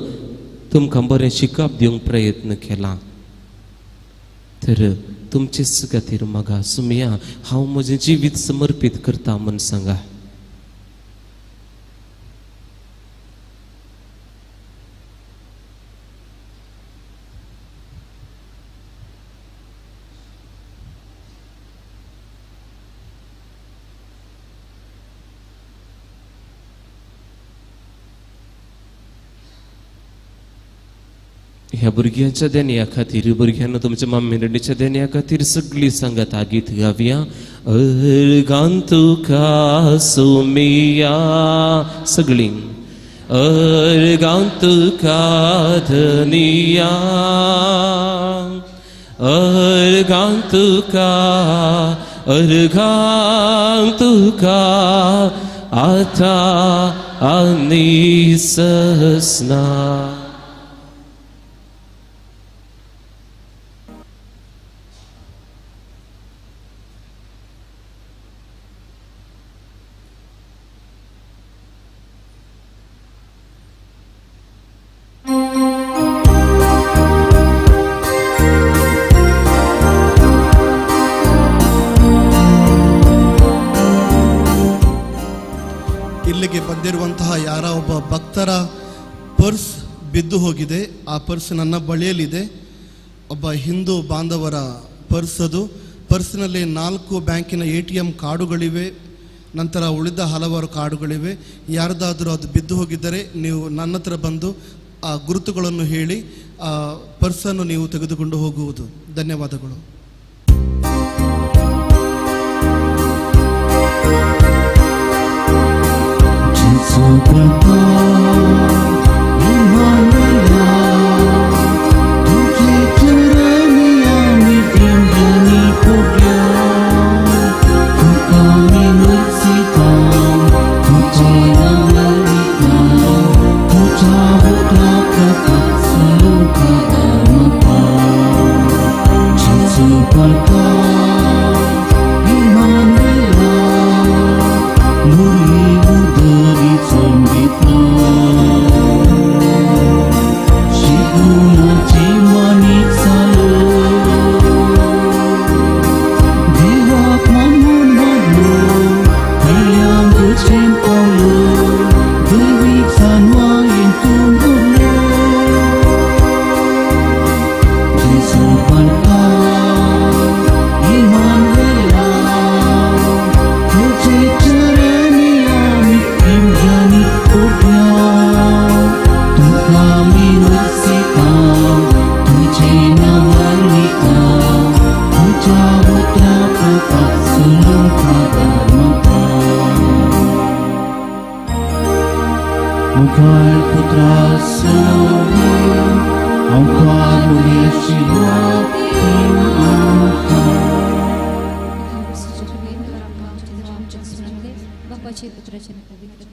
तुमकां बरें शिकाप दिवंक प्रयत्न केला. तर तुमचेच खातीर मागा. सुमया हांव म्हजें जिवीत समर्पीत करता म्हूण सांगा. ह्या भुरग्यांच्या देण्या खातीर, भुरग्यांना तुमच्या मम्मी डॅडीच्या देण्या खातीर सगळीं सांगात गीत गावया. अर्गां तुका सुमया सगळीं. अर्गां तुका धनिया, अर्गां तुका, अर्गां तुका आता Ani sahasna. ಇಲ್ಲಿಗೆ ಬಂದಿರುವಂತಹ ಯಾರ ಒಬ್ಬ ಭಕ್ತರ ಪರ್ಸ್ ಬಿದ್ದು ಹೋಗಿದೆ. ಆ ಪರ್ಸ್ ನನ್ನ ಬಳಿಯಲ್ಲಿದೆ. ಒಬ್ಬ ಹಿಂದೂ ಬಾಂಧವರ ಪರ್ಸ್ ಅದು. ಪರ್ಸ್ನಲ್ಲಿ 4 ಬ್ಯಾಂಕಿನ ATM ಕಾರ್ಡುಗಳಿವೆ. ನಂತರ ಉಳಿದ ಹಲವಾರು ಕಾರ್ಡುಗಳಿವೆ. ಯಾರ್ದಾದರೂ ಅದು ಬಿದ್ದು ಹೋಗಿದ್ದರೆ ನೀವು ನನ್ನ ಹತ್ರ ಬಂದು ಆ ಗುರುತುಗಳನ್ನು ಹೇಳಿ ಆ ಪರ್ಸನ್ನು ನೀವು ತೆಗೆದುಕೊಂಡು ಹೋಗುವುದು. ಧನ್ಯವಾದಗಳು. बापाचे पुत्राचे नका विकत